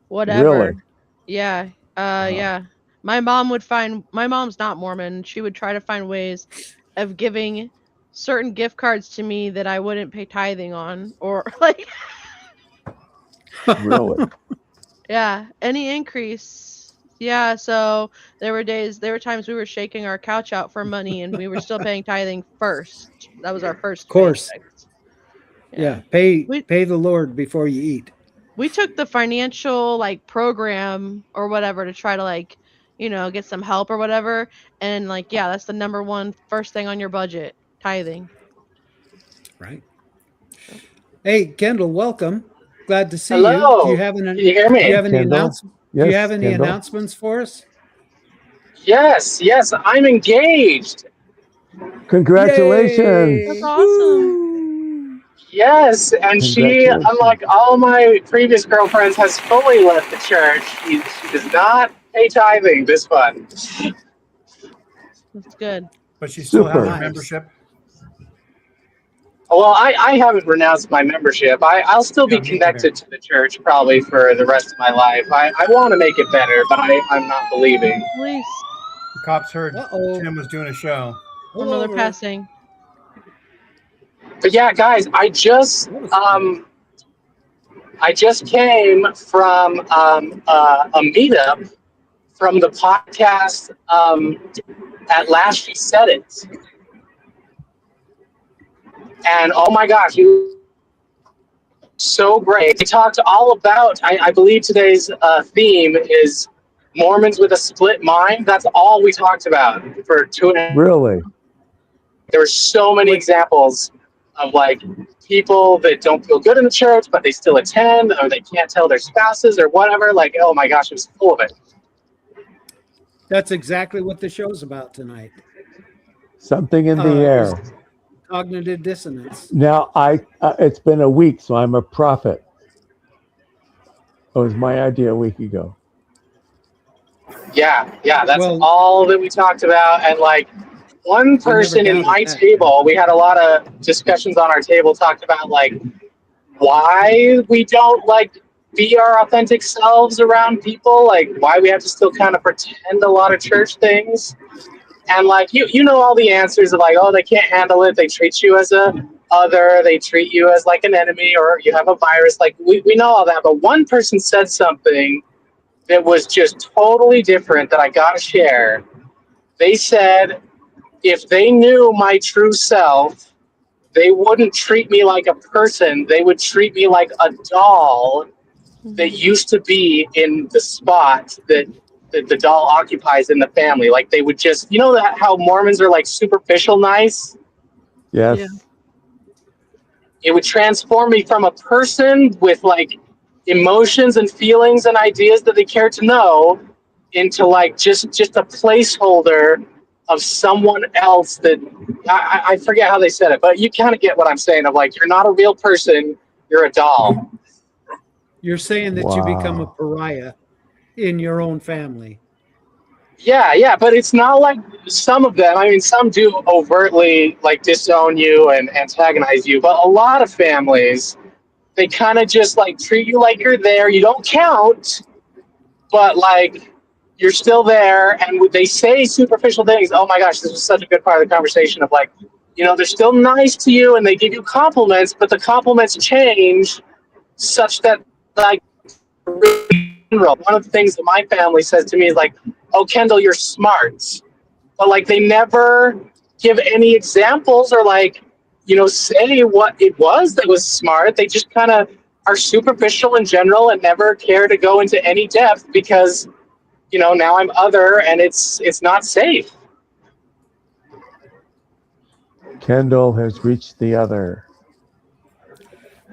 whatever. Really? Yeah. Yeah. My mom's not Mormon. She would try to find ways of giving certain gift cards to me that I wouldn't pay tithing on, or like Really? yeah, any increase. Yeah, so there were times we were shaking our couch out for money and we were still paying tithing first. That was our first Of course. paycheck. Yeah. Pay the Lord before you eat. We took the financial program or whatever to try to get some help or whatever, and that's the number one first thing on your budget, tithing. Right. Hey, Kendall, welcome. Glad to see Hello. you. Do you have Can you hear me? Do you have any Kendall? Do you have any Kendall. announcements for us? Yes, I'm engaged. Congratulations. That's awesome. Yes, and she, Congratulations. unlike all my previous girlfriends, has fully left the church. She does not pay tithing this fun. That's good. But she still has Super. a membership. Well, I haven't renounced my membership. I'll still be connected to the church probably for the rest of my life. I want to make it better, but I'm not believing. Police. The cops heard Uh-oh. Tim was doing a show. Another passing. But yeah, guys, I just came from a meetup from the podcast At Last She Said It. And oh my gosh, you so great. They talked all about, I believe today's theme is Mormons with a split mind. That's all we talked about for 2.5 hours. Really? There were so many examples of like people that don't feel good in the church, but they still attend, or they can't tell their spouses or whatever. Like, oh my gosh, it was full of it. That's exactly what the show's about tonight. Something in the air. Cognitive dissonance. Now, it's been a week, so I'm a prophet. It was my idea a week ago. Yeah, that's all that we talked about. And like one person in my table, we had a lot of discussions on our table, talked about like why we don't like be our authentic selves around people, like why we have to still kind of pretend a lot of church things. And like you know all the answers of like, oh, they can't handle it, they treat you as a other, they treat you as like an enemy, or you have a virus. Like we know all that, but one person said something that was just totally different that I gotta share. They said if they knew my true self, they wouldn't treat me like a person, they would treat me like a doll that used to be in the spot that the doll occupies in the family. Like they would just, you know that how Mormons are like superficial nice? Yes. Yeah. It would transform me from a person with like emotions and feelings and ideas that they care to know into like just a placeholder of someone else that I forget how they said it, but you kind of get what I'm saying of like, you're not a real person, you're a doll. You're saying that you become a pariah in your own family. Yeah, but it's not like some of them. I mean, some do overtly like disown you and antagonize you, but a lot of families, they kind of just like treat you like you're there. You don't count, but like you're still there. And they say superficial things. Oh my gosh, this was such a good part of the conversation of like, you know, they're still nice to you and they give you compliments, but the compliments change such that like one of the things that my family says to me is like, oh, Kendall, you're smart. But like they never give any examples or like, you know, say what it was that was smart. They just kind of are superficial in general and never care to go into any depth because, you know, now I'm other and it's not safe. Kendall has reached the other.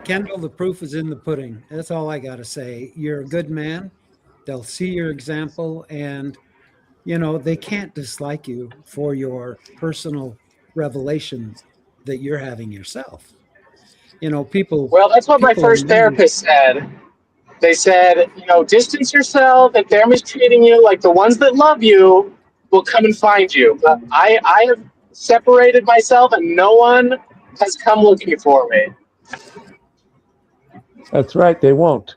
Kendall, the proof is in the pudding. That's all I got to say. You're a good man. They'll see your example and, you know, they can't dislike you for your personal revelation that you're having yourself. You know, people. Well, that's what my people are first really- therapist said. They said, you know, distance yourself. If they're mistreating you, like the ones that love you will come and find you. But I have separated myself and no one has come looking for me. That's right. They won't,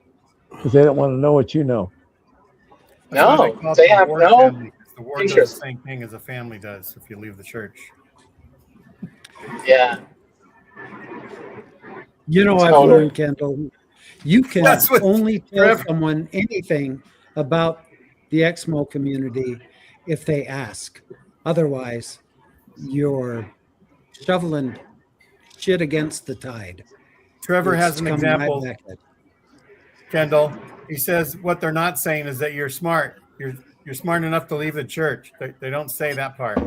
because they don't want to know what you know. That's why No, call it they the have ward no family, 'cause the ward does interest. the same thing as a family does if you leave the church. Yeah. You know, I've Totally. learned, Kendall, you can That's what only tell Trevor- someone anything about the Exmo community if they ask. Otherwise, you're shoveling shit against the tide. Trevor It's has an coming right example, back at you. Kendall. He says what they're not saying is that you're smart. You're smart enough to leave the church. They don't say that part.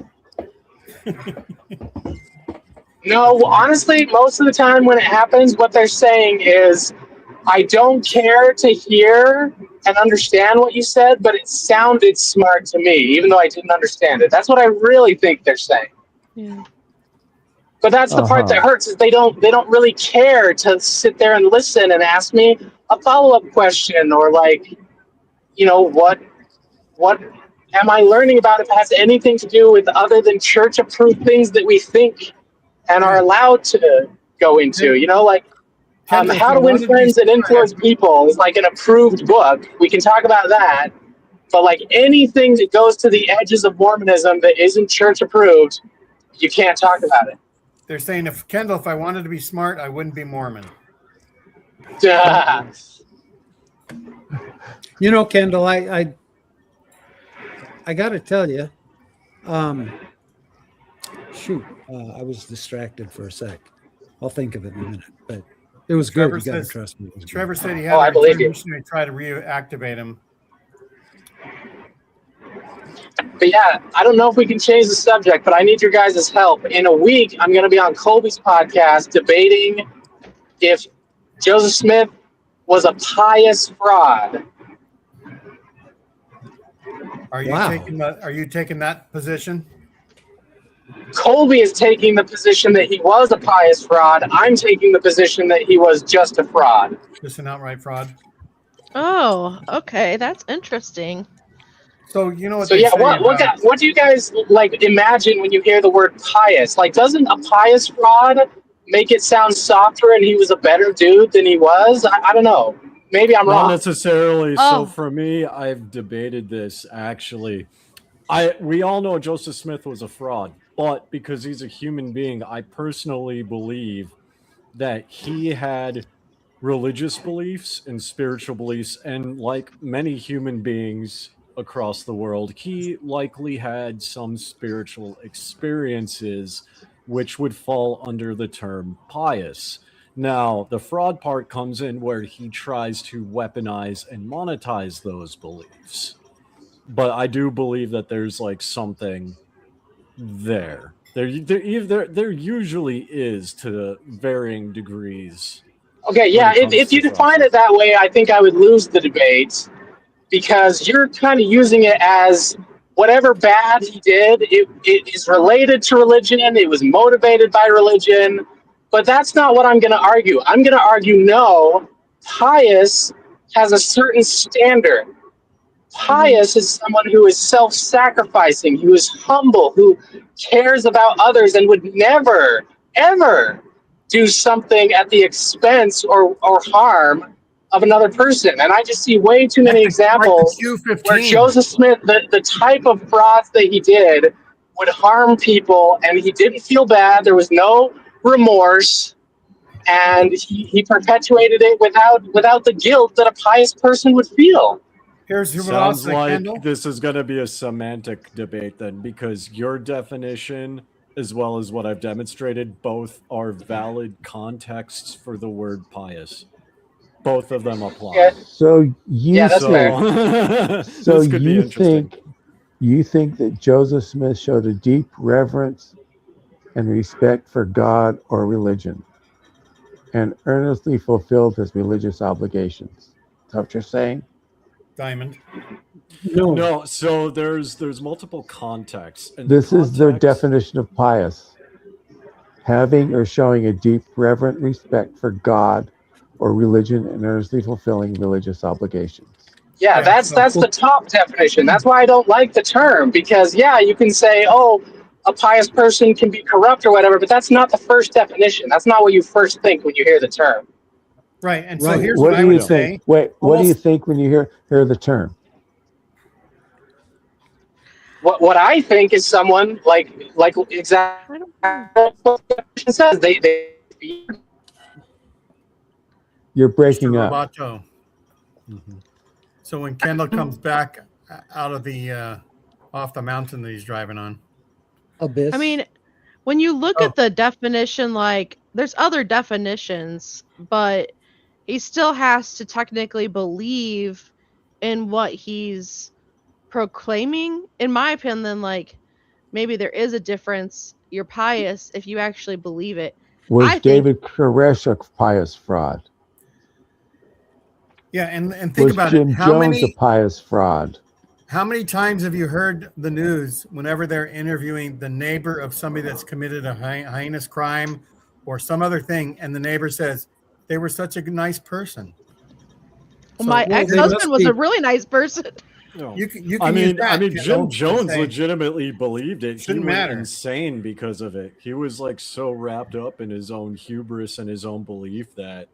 No, honestly, most of the time when it happens, what they're saying is, I don't care to hear and understand what you said, but it sounded smart to me, even though I didn't understand it. That's what I really think they're saying. Yeah. But that's the part that hurts, is they don't really care to sit there and listen and ask me a follow-up question or like, you know, what am I learning about if it has anything to do with other than church-approved things that we think and are allowed to go into, you know, like Kendall, if How you to Win wanted to be Friends and smart, Influence People is like an approved book. We can talk about that. But like anything that goes to the edges of Mormonism that isn't church approved, you can't talk about it. they're saying, if I wanted to be smart, I wouldn't be Mormon. You know, Kendall, I got to tell you, I was distracted for a sec. I'll think of it in a minute, but it was Trevor good. You got to says- trust me. It was good. Trevor said he Oh, I had a believe return you. missionary try to reactivate him. But yeah, I don't know if we can change the subject, but I need your guys' help. In a week, I'm going to be on Colby's podcast debating if Joseph Smith was a pious fraud. Are you taking that position? Colby is taking the position that he was a pious fraud. I'm taking the position that he was just a fraud. Just an outright fraud. Oh, okay, that's interesting. So you know what? So yeah, what do you guys like imagine when you hear the word pious? Like, doesn't a pious fraud make it sound softer and he was a better dude than he was? I don't know. Maybe I'm wrong. Not necessarily. Oh. So for me, I've debated this actually. We all know Joseph Smith was a fraud, but because he's a human being, I personally believe that he had religious beliefs and spiritual beliefs, and like many human beings across the world, he likely had some spiritual experiences which would fall under the term pious. Now, the fraud part comes in where he tries to weaponize and monetize those beliefs. But I do believe that there's like something there. There usually is, to varying degrees. Okay, yeah, if you define it that way, I think I would lose the debate, because you're kind of using it as whatever bad he did, it is related to religion, it was motivated by religion, but that's not what I'm going to argue. I'm going to argue, no, pious has a certain standard. Pious is someone who is self-sacrificing, who is humble, who cares about others, and would never, ever do something at the expense or harm of another person. And I just see way too many examples where Joseph Smith, the type of frauds that he did, would harm people, and he didn't feel bad. There was no remorse, and he perpetuated it without the guilt that a pious person would feel. Sounds like this is going to be a semantic debate then, because your definition, as well as what I've demonstrated, both are valid contexts for the word pious. Both of them apply. Yeah. So you that's fair. So you think that Joseph Smith showed a deep reverence and respect for God or religion, and earnestly fulfilled his religious obligations. Is that what you're saying? Diamond. No. So there's multiple contexts. And This is their definition of pious: having or showing a deep reverent respect for God or religion and earnestly fulfilling religious obligations. Yeah, that's the top definition. That's why I don't like the term, because you can say, oh, a pious person can be corrupt or whatever, but that's not the first definition. That's not what you first think when you hear the term. Right, and so here's what I do would you think? Wait, what do you think when you hear the term? What I think is someone like exactly what the definition says. They You're breaking up. Roboto. So when Kendall comes back out of the off the mountain that he's driving on, Abyss. I mean, when you look at the definition, like, there's other definitions, but he still has to technically believe in what he's proclaiming. In my opinion, like, maybe there is a difference. You're pious if you actually believe it. Was David Koresh a pious fraud? yeah, and think about Jim it. How Jones many a pious fraud? How many times have you heard the news whenever they're interviewing the neighbor of somebody that's committed a heinous crime or some other thing, and the neighbor says, they were such a nice person? Well, my ex-husband was a really nice person. You can I use mean, that, Jim Jones say, legitimately believed it. He shouldn't went matter. insane because of it. He was like so wrapped up in his own hubris and his own belief that,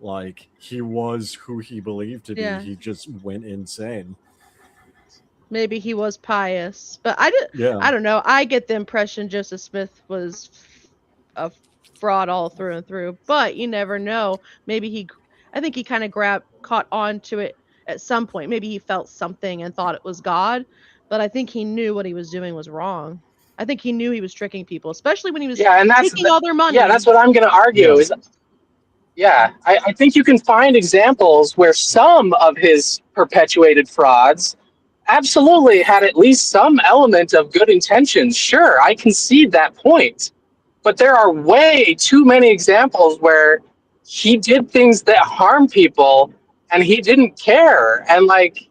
like, he was who he believed to be. Yeah. He just went insane. Maybe he was pious, but I don't know. I get the impression Joseph Smith was a fraud all through and through, but you never know. Maybe I think he kind of caught on to it at some point. Maybe he felt something and thought it was God, but I think he knew what he was doing was wrong. I think he knew he was tricking people, especially when he was taking all their money. Yeah, that's what I'm going to argue. I think you can find examples where some of his perpetuated frauds absolutely had at least some element of good intentions. Sure, I concede that point. But there are way too many examples where he did things that harm people and he didn't care. And like,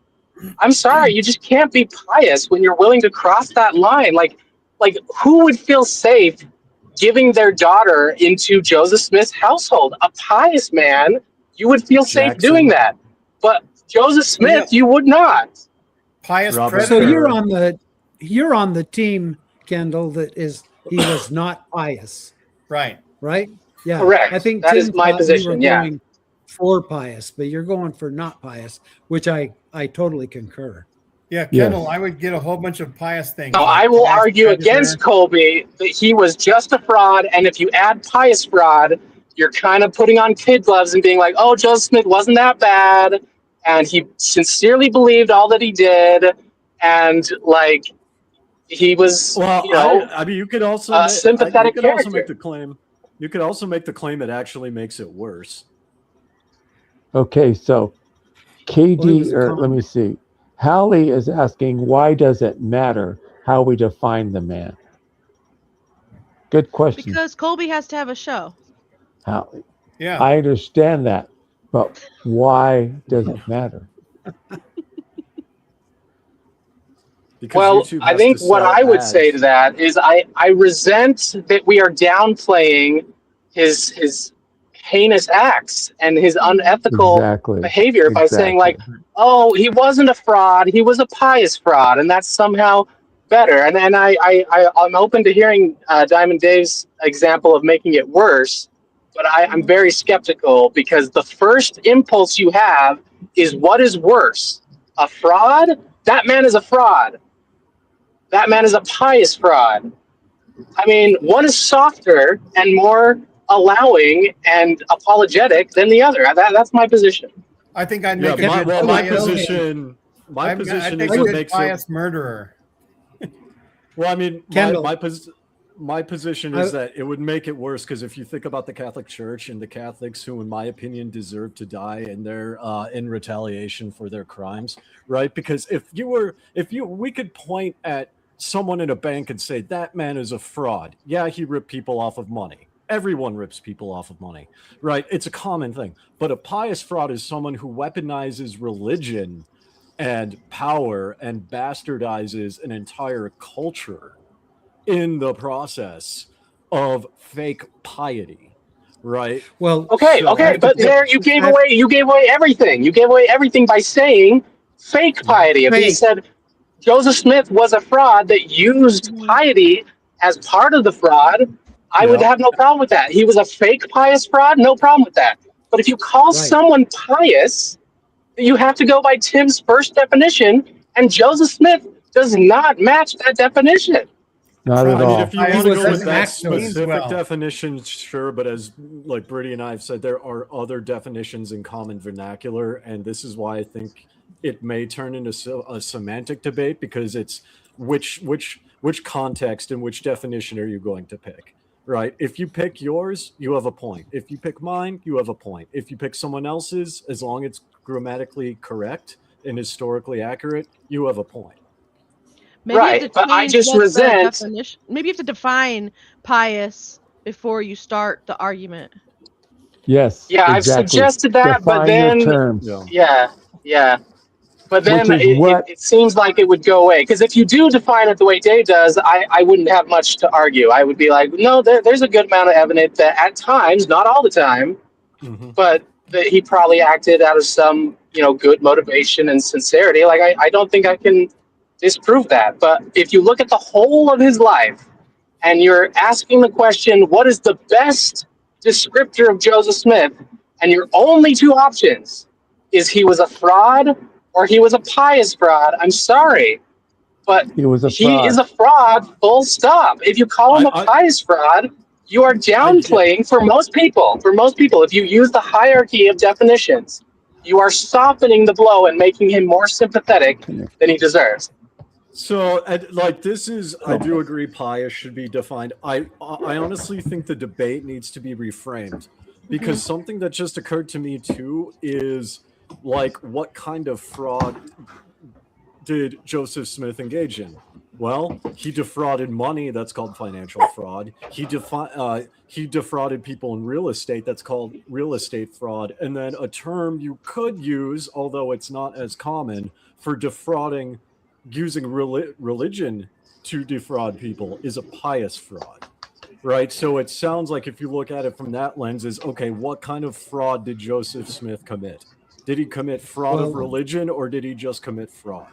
I'm sorry, you just can't be pious when you're willing to cross that line. Like who would feel safe giving their daughter into Joseph Smith's household? A pious man, you would feel safe doing that. But Joseph Smith, you would not. Pious Robert So predator. you're on the team, Kendall, that is he was not pious, Right. right? Yeah. Correct. I think That Tim is my thought position, you were yeah. going for pious, but you're going for not pious, which I totally concur. Yeah, Yes. Kendall, I would get a whole bunch of pious things. No, like I will pious argue predator. against Colby that he was just a fraud, and if you add pious fraud, you're kind of putting on kid gloves and being like, oh, Joseph Smith wasn't that bad, and he sincerely believed all that he did, and like he was, Well, you know, I mean, you could also a sympathetic you could also make character. the claim. You could also make the claim it actually makes it worse. Okay, so Well, he was KD, a or let me see. Hallie is asking, why does it matter how we define the man? Good question, Because Colby has to have a show. Hallie. Yeah. I understand that, but why does it matter? Because Well, YouTube I has think to what sell I would ads. say to that is I resent that we are downplaying his heinous acts and his unethical Exactly. behavior by saying like, oh, he wasn't a fraud, he was a pious fraud, and that's somehow better. And I'm open to hearing Diamond Dave's example of making it worse, but I'm very skeptical because the first impulse you have is what is worse, a fraud? That man is a fraud. That man is a pious fraud. I mean, one is softer and more allowing and apologetic than the other. That's my position. I think I'd Yeah, make a good my pious. position. My I position think is a it good makes pious it. murderer. Well, I mean, Kendall. my position is that it would make it worse because if you think about the Catholic Church and the Catholics who, in my opinion, deserve to die and they're in retaliation for their crimes, right? Because we could point at someone in a bank and say that man is a fraud. Yeah, he ripped people off of money. Everyone rips people off of money, right? It's a common thing. But a pious fraud is someone who weaponizes religion and power and bastardizes an entire culture in the process of fake piety, right? Well, Okay, but there you gave away everything. You gave away everything by saying fake piety. If you Fake. said Joseph Smith was a fraud that used piety as part of the fraud, I would have no problem with that. He was a fake pious fraud, no problem with that. But if you call someone pious, you have to go by Tim's first definition, and Joseph Smith does not match that definition. Not at I mean, all. if you want to go with that actor. specific definition, sure. But as like Brittany and I have said, there are other definitions in common vernacular, and this is why I think it may turn into a semantic debate because it's which context and which definition are you going to pick, right? If you pick yours, you have a point. If you pick mine, you have a point. If you pick someone else's, as long as it's grammatically correct and historically accurate, you have a point. Maybe Right, you have to but I change just what the resent- definition. Maybe you have to define pious before you start the argument. Yes. Yeah, I've exactly. suggested that, but Define your then terms. yeah. But then Which is what- it seems like it would go away because if you do define it the way Dave does, I wouldn't have much to argue. I would be like, no, there's a good amount of evidence that at times, not all the time, but that he probably acted out of some good motivation and sincerity. Like I don't think I can disprove that. But if you look at the whole of his life and you're asking the question, what is the best descriptor of Joseph Smith? And your only two options is he was a fraud or he was a pious fraud. I'm sorry, but He was a he fraud. is a fraud, full stop. If you call him a pious fraud, you are downplaying for most people. For most people, if you use the hierarchy of definitions, you are softening the blow and making him more sympathetic than he deserves. So, this is, I do agree pious should be defined. I honestly think the debate needs to be reframed because something that just occurred to me too is like what kind of fraud did Joseph Smith engage in? Well, he defrauded money. That's called financial fraud. He defrauded people in real estate. That's called real estate fraud. And then a term you could use, although it's not as common, for defrauding, using religion to defraud people, is a pious fraud. Right? So it sounds like, if you look at it from that lens, is okay, what kind of fraud did Joseph Smith commit? Did he commit fraud of religion, or did he just commit fraud?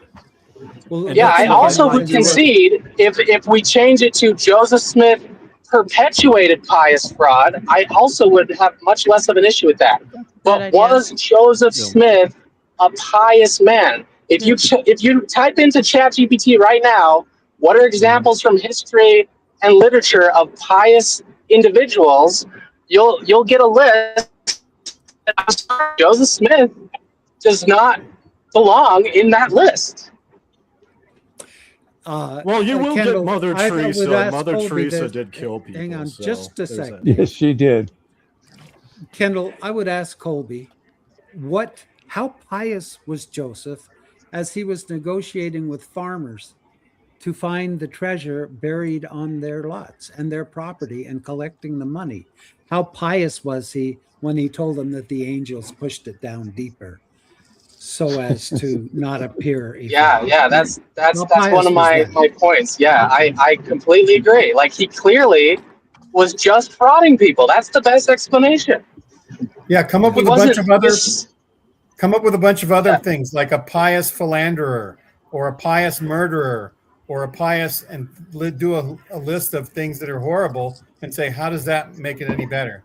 Well, yeah, I also would concede if we change it to Joseph Smith perpetuated pious fraud, I also would have much less of an issue with that. But was Joseph Smith a pious man? If you type into ChatGPT right now, what are examples from history and literature of pious individuals, you'll get a list. Joseph Smith does not belong in that list. Well, you will Kendall, get Mother I Teresa. would ask Mother Colby Teresa to- did kill people. Hang on so just a there's second. that. Yes, she did. Kendall, I would ask Colby, how pious was Joseph as he was negotiating with farmers to find the treasure buried on their lots and their property and collecting the money? How pious was he when he told them that the angels pushed it down deeper so as to not appear evil? Yeah, that's How one pious of was my that? points. Yeah, I completely agree. Like, he clearly was just frauding people. That's the best explanation. Yeah, come up He with a bunch wasn't of other this- things, like a pious philanderer or a pious murderer or a pious, and do a list of things that are horrible and say, how does that make it any better?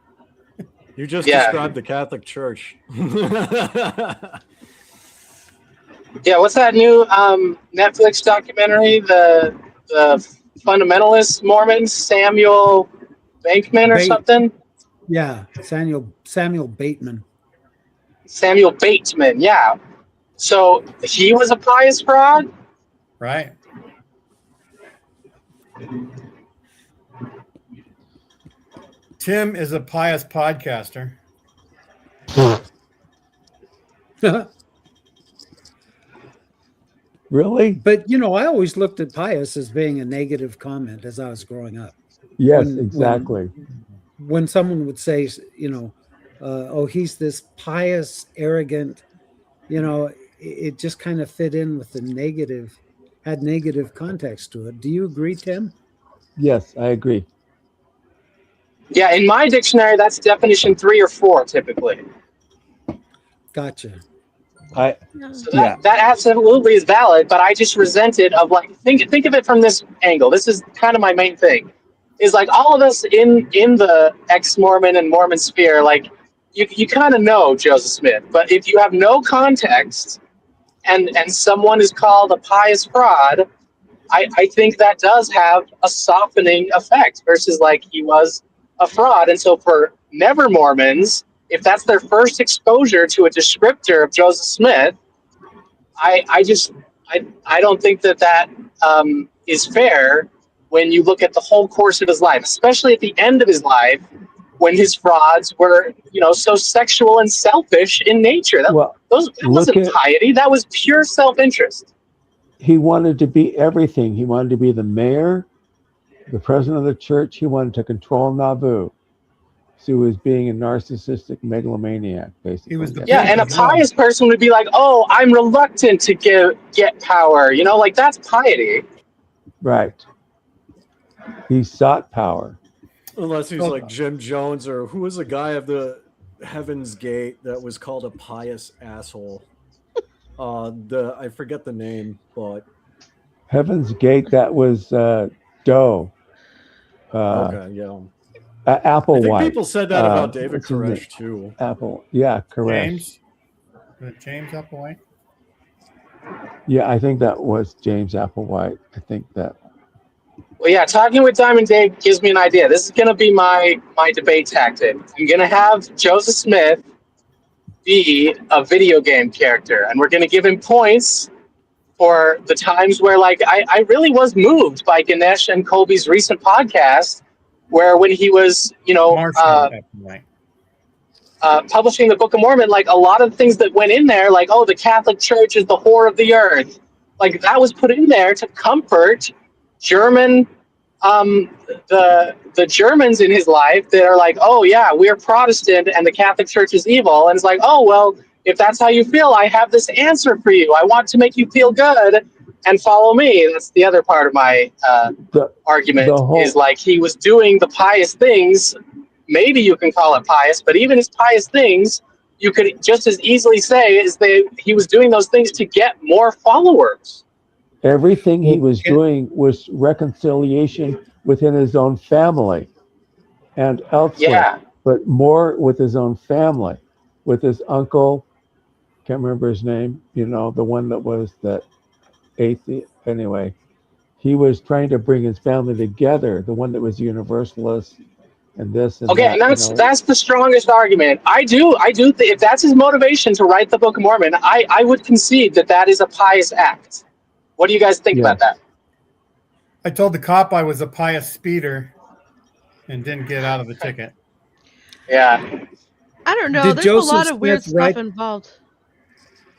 You just Yeah. described the Catholic Church. Yeah, what's that new Netflix documentary? The fundamentalist Mormon Samuel Bankman or something? Yeah, Samuel Bateman. Samuel Bateman, yeah. So he was a pious fraud? Right. Tim is a pious podcaster. Really? But I always looked at pious as being a negative comment as I was growing up. Yes, When- exactly. When someone would say, oh, he's this pious, arrogant, it just kind of fit in with the had negative context to it. Do you agree, Tim? Yes, I agree. Yeah, in my dictionary, that's definition 3 or 4 typically. Gotcha. So that absolutely is valid, but I just resent it of like, think of it from this angle. This is kind of my main thing. Is like all of us in the ex-Mormon and Mormon sphere, like you kind of know Joseph Smith, but if you have no context and someone is called a pious fraud, I think that does have a softening effect versus like he was a fraud. And so for never Mormons, if that's their first exposure to a descriptor of Joseph Smith, I don't think that is fair when you look at the whole course of his life, especially at the end of his life, when his frauds were, so sexual and selfish in nature. That wasn't piety. That was pure self-interest. He wanted to be everything. He wanted to be the mayor, the president of the church. He wanted to control Nauvoo. So he was being a narcissistic megalomaniac, basically. He was the And a pious person would be like, oh, I'm reluctant to get power. Like that's piety. Right. He sought power. Unless he's like Jim Jones, or who was the guy of the Heaven's Gate that was called a pious asshole? I forget the name, but Heaven's Gate, that was Doe. okay, yeah. Applewhite. I think people said that about David what's his name? Koresh too. Koresh. James Applewhite. Yeah, I think that was James Applewhite. I think that. Well, yeah, talking with Diamond Dave gives me an idea. This is going to be my debate tactic. I'm going to have Joseph Smith be a video game character, and we're going to give him points for the times where, like, I really was moved by Ganesh and Colby's recent podcast, where when he was, publishing the Book of Mormon, like a lot of things that went in there, like, oh, the Catholic Church is the whore of the earth. Like that was put in there to comfort German, the Germans in his life that are like, oh yeah, we're Protestant and the Catholic Church is evil. And it's like, oh, well, if that's how you feel, I have this answer for you. I want to make you feel good and follow me. That's the other part of my argument is like he was doing the pious things. Maybe you can call it pious, but even his pious things, you could just as easily say he was doing those things to get more followers. Everything he was doing was reconciliation within his own family and elsewhere, but more with his own family, with his uncle, can't remember his name, the one that was that atheist. Anyway, he was trying to bring his family together, the one that was universalist and this and that. And that's the strongest argument. I do think if that's his motivation to write the Book of Mormon, I would concede that is a pious act. What do you guys think about that? I told the cop I was a pious speeder and didn't get out of the ticket. Yeah. I don't know. Did There's Joseph a lot of weird Smith write- stuff involved.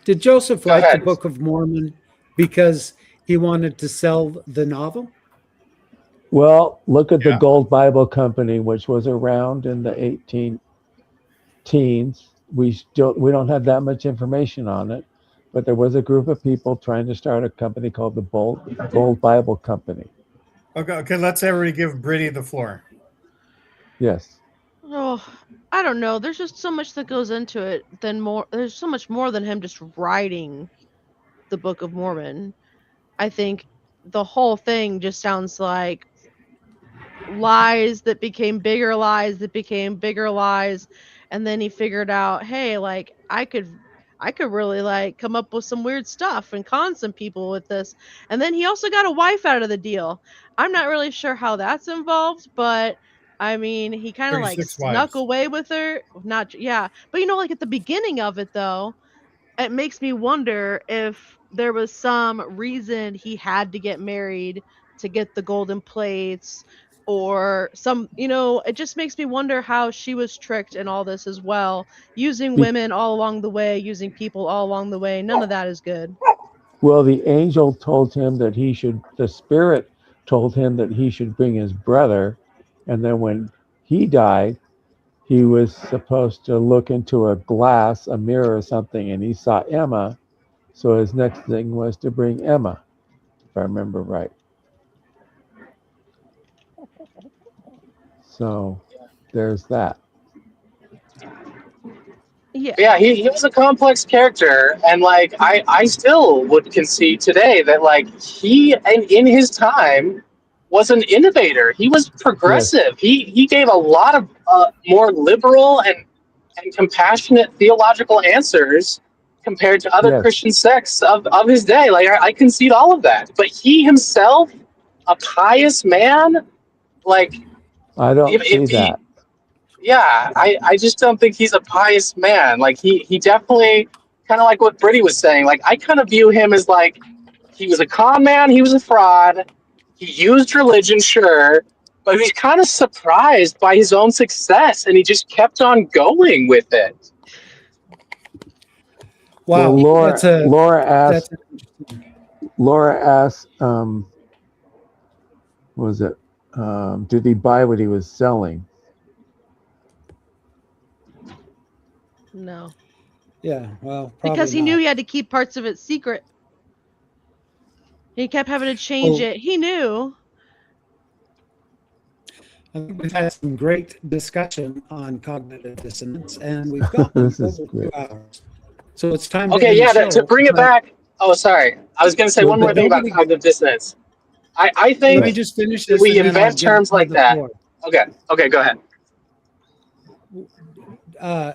Did Joseph Go write ahead. the Book of Mormon because he wanted to sell the novel? Well, look at the Gold Bible Company, which was around in the 18 teens. We don't have that much information on it, but there was a group of people trying to start a company called the Gold Bible Company. Okay, let's everybody give Brittany the floor. Yes. Oh, I don't know. There's just so much that goes into it. There's so much more than him just writing the Book of Mormon. I think the whole thing just sounds like lies that became bigger lies that became bigger lies, and then he figured out, hey, like I could really like come up with some weird stuff and con some people with this. And then he also got a wife out of the deal. I'm not really sure how that's involved, but I mean, he kind of like 36 snuck wives. away with her. Not yeah, but like at the beginning of it though, it makes me wonder if there was some reason he had to get married to get the golden plates or some, it just makes me wonder how she was tricked in all this as well, using women all along the way, using people all along the way. None of that is good. Well, the angel told him that the spirit told him that he should bring his brother. And then when he died, he was supposed to look into a mirror or something, and he saw Emma. So his next thing was to bring Emma, if I remember right. So there's that. Yeah, he was a complex character, and like I still would concede today that like he in his time was an innovator. He was progressive. Yes. He gave a lot of more liberal and compassionate theological answers compared to other Christian sects of his day. Like I concede all of that, but he himself, a pious man, like I don't see that. Yeah, I just don't think he's a pious man. Like he definitely, kind of like what Brittany was saying, like I kind of view him as like he was a con man, he was a fraud, he used religion, sure, but he's kind of surprised by his own success and he just kept on going with it. Wow, well, Laura asked, was it, did he buy what he was selling? No. Yeah, well, because he not. knew he had to keep parts of it secret. He kept having to change it. He knew. I think we've had some great discussion on cognitive dissonance, and we've got this is over great. 2 hours. So it's time Okay, to yeah, end the to show. bring it back. Oh, sorry. I was going to say one more thing about cognitive dissonance. I think Let me just finish that this we and then I'll invent give terms you like the that. floor. Okay, go ahead.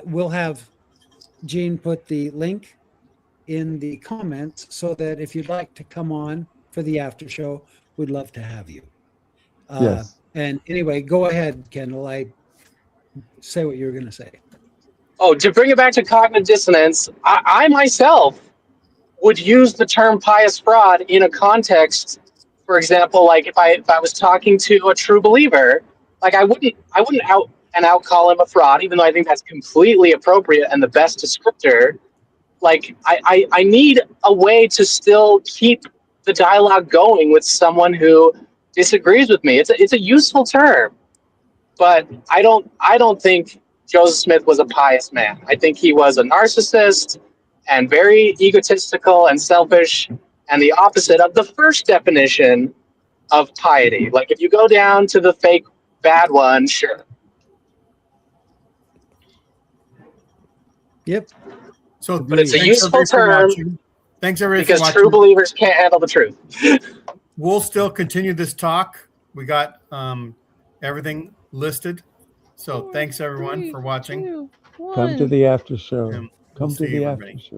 We'll have Gene put the link in the comments so that if you'd like to come on for the after show, we'd love to have you. Yes. And anyway, go ahead, Kendall. Say what you were going to say. Oh, to bring it back to cognitive dissonance, I myself would use the term pious fraud in a context. For example, like if I was talking to a true believer, like I wouldn't out call him a fraud, even though I think that's completely appropriate and the best descriptor. Like I need a way to still keep the dialogue going with someone who disagrees with me. It's a useful term, but I don't think Joseph Smith was a pious man. I think he was a narcissist and very egotistical and selfish, and the opposite of the first definition of piety. Like if you go down to the fake bad one, sure. Yep. So, But it's a thanks, useful everybody, for term watching. Thanks, everybody, because for watching. true believers can't handle the truth. We'll still continue this talk. We got everything listed. So thanks, everyone, for watching. Come to the after show. And we'll Come to see the everybody. after show.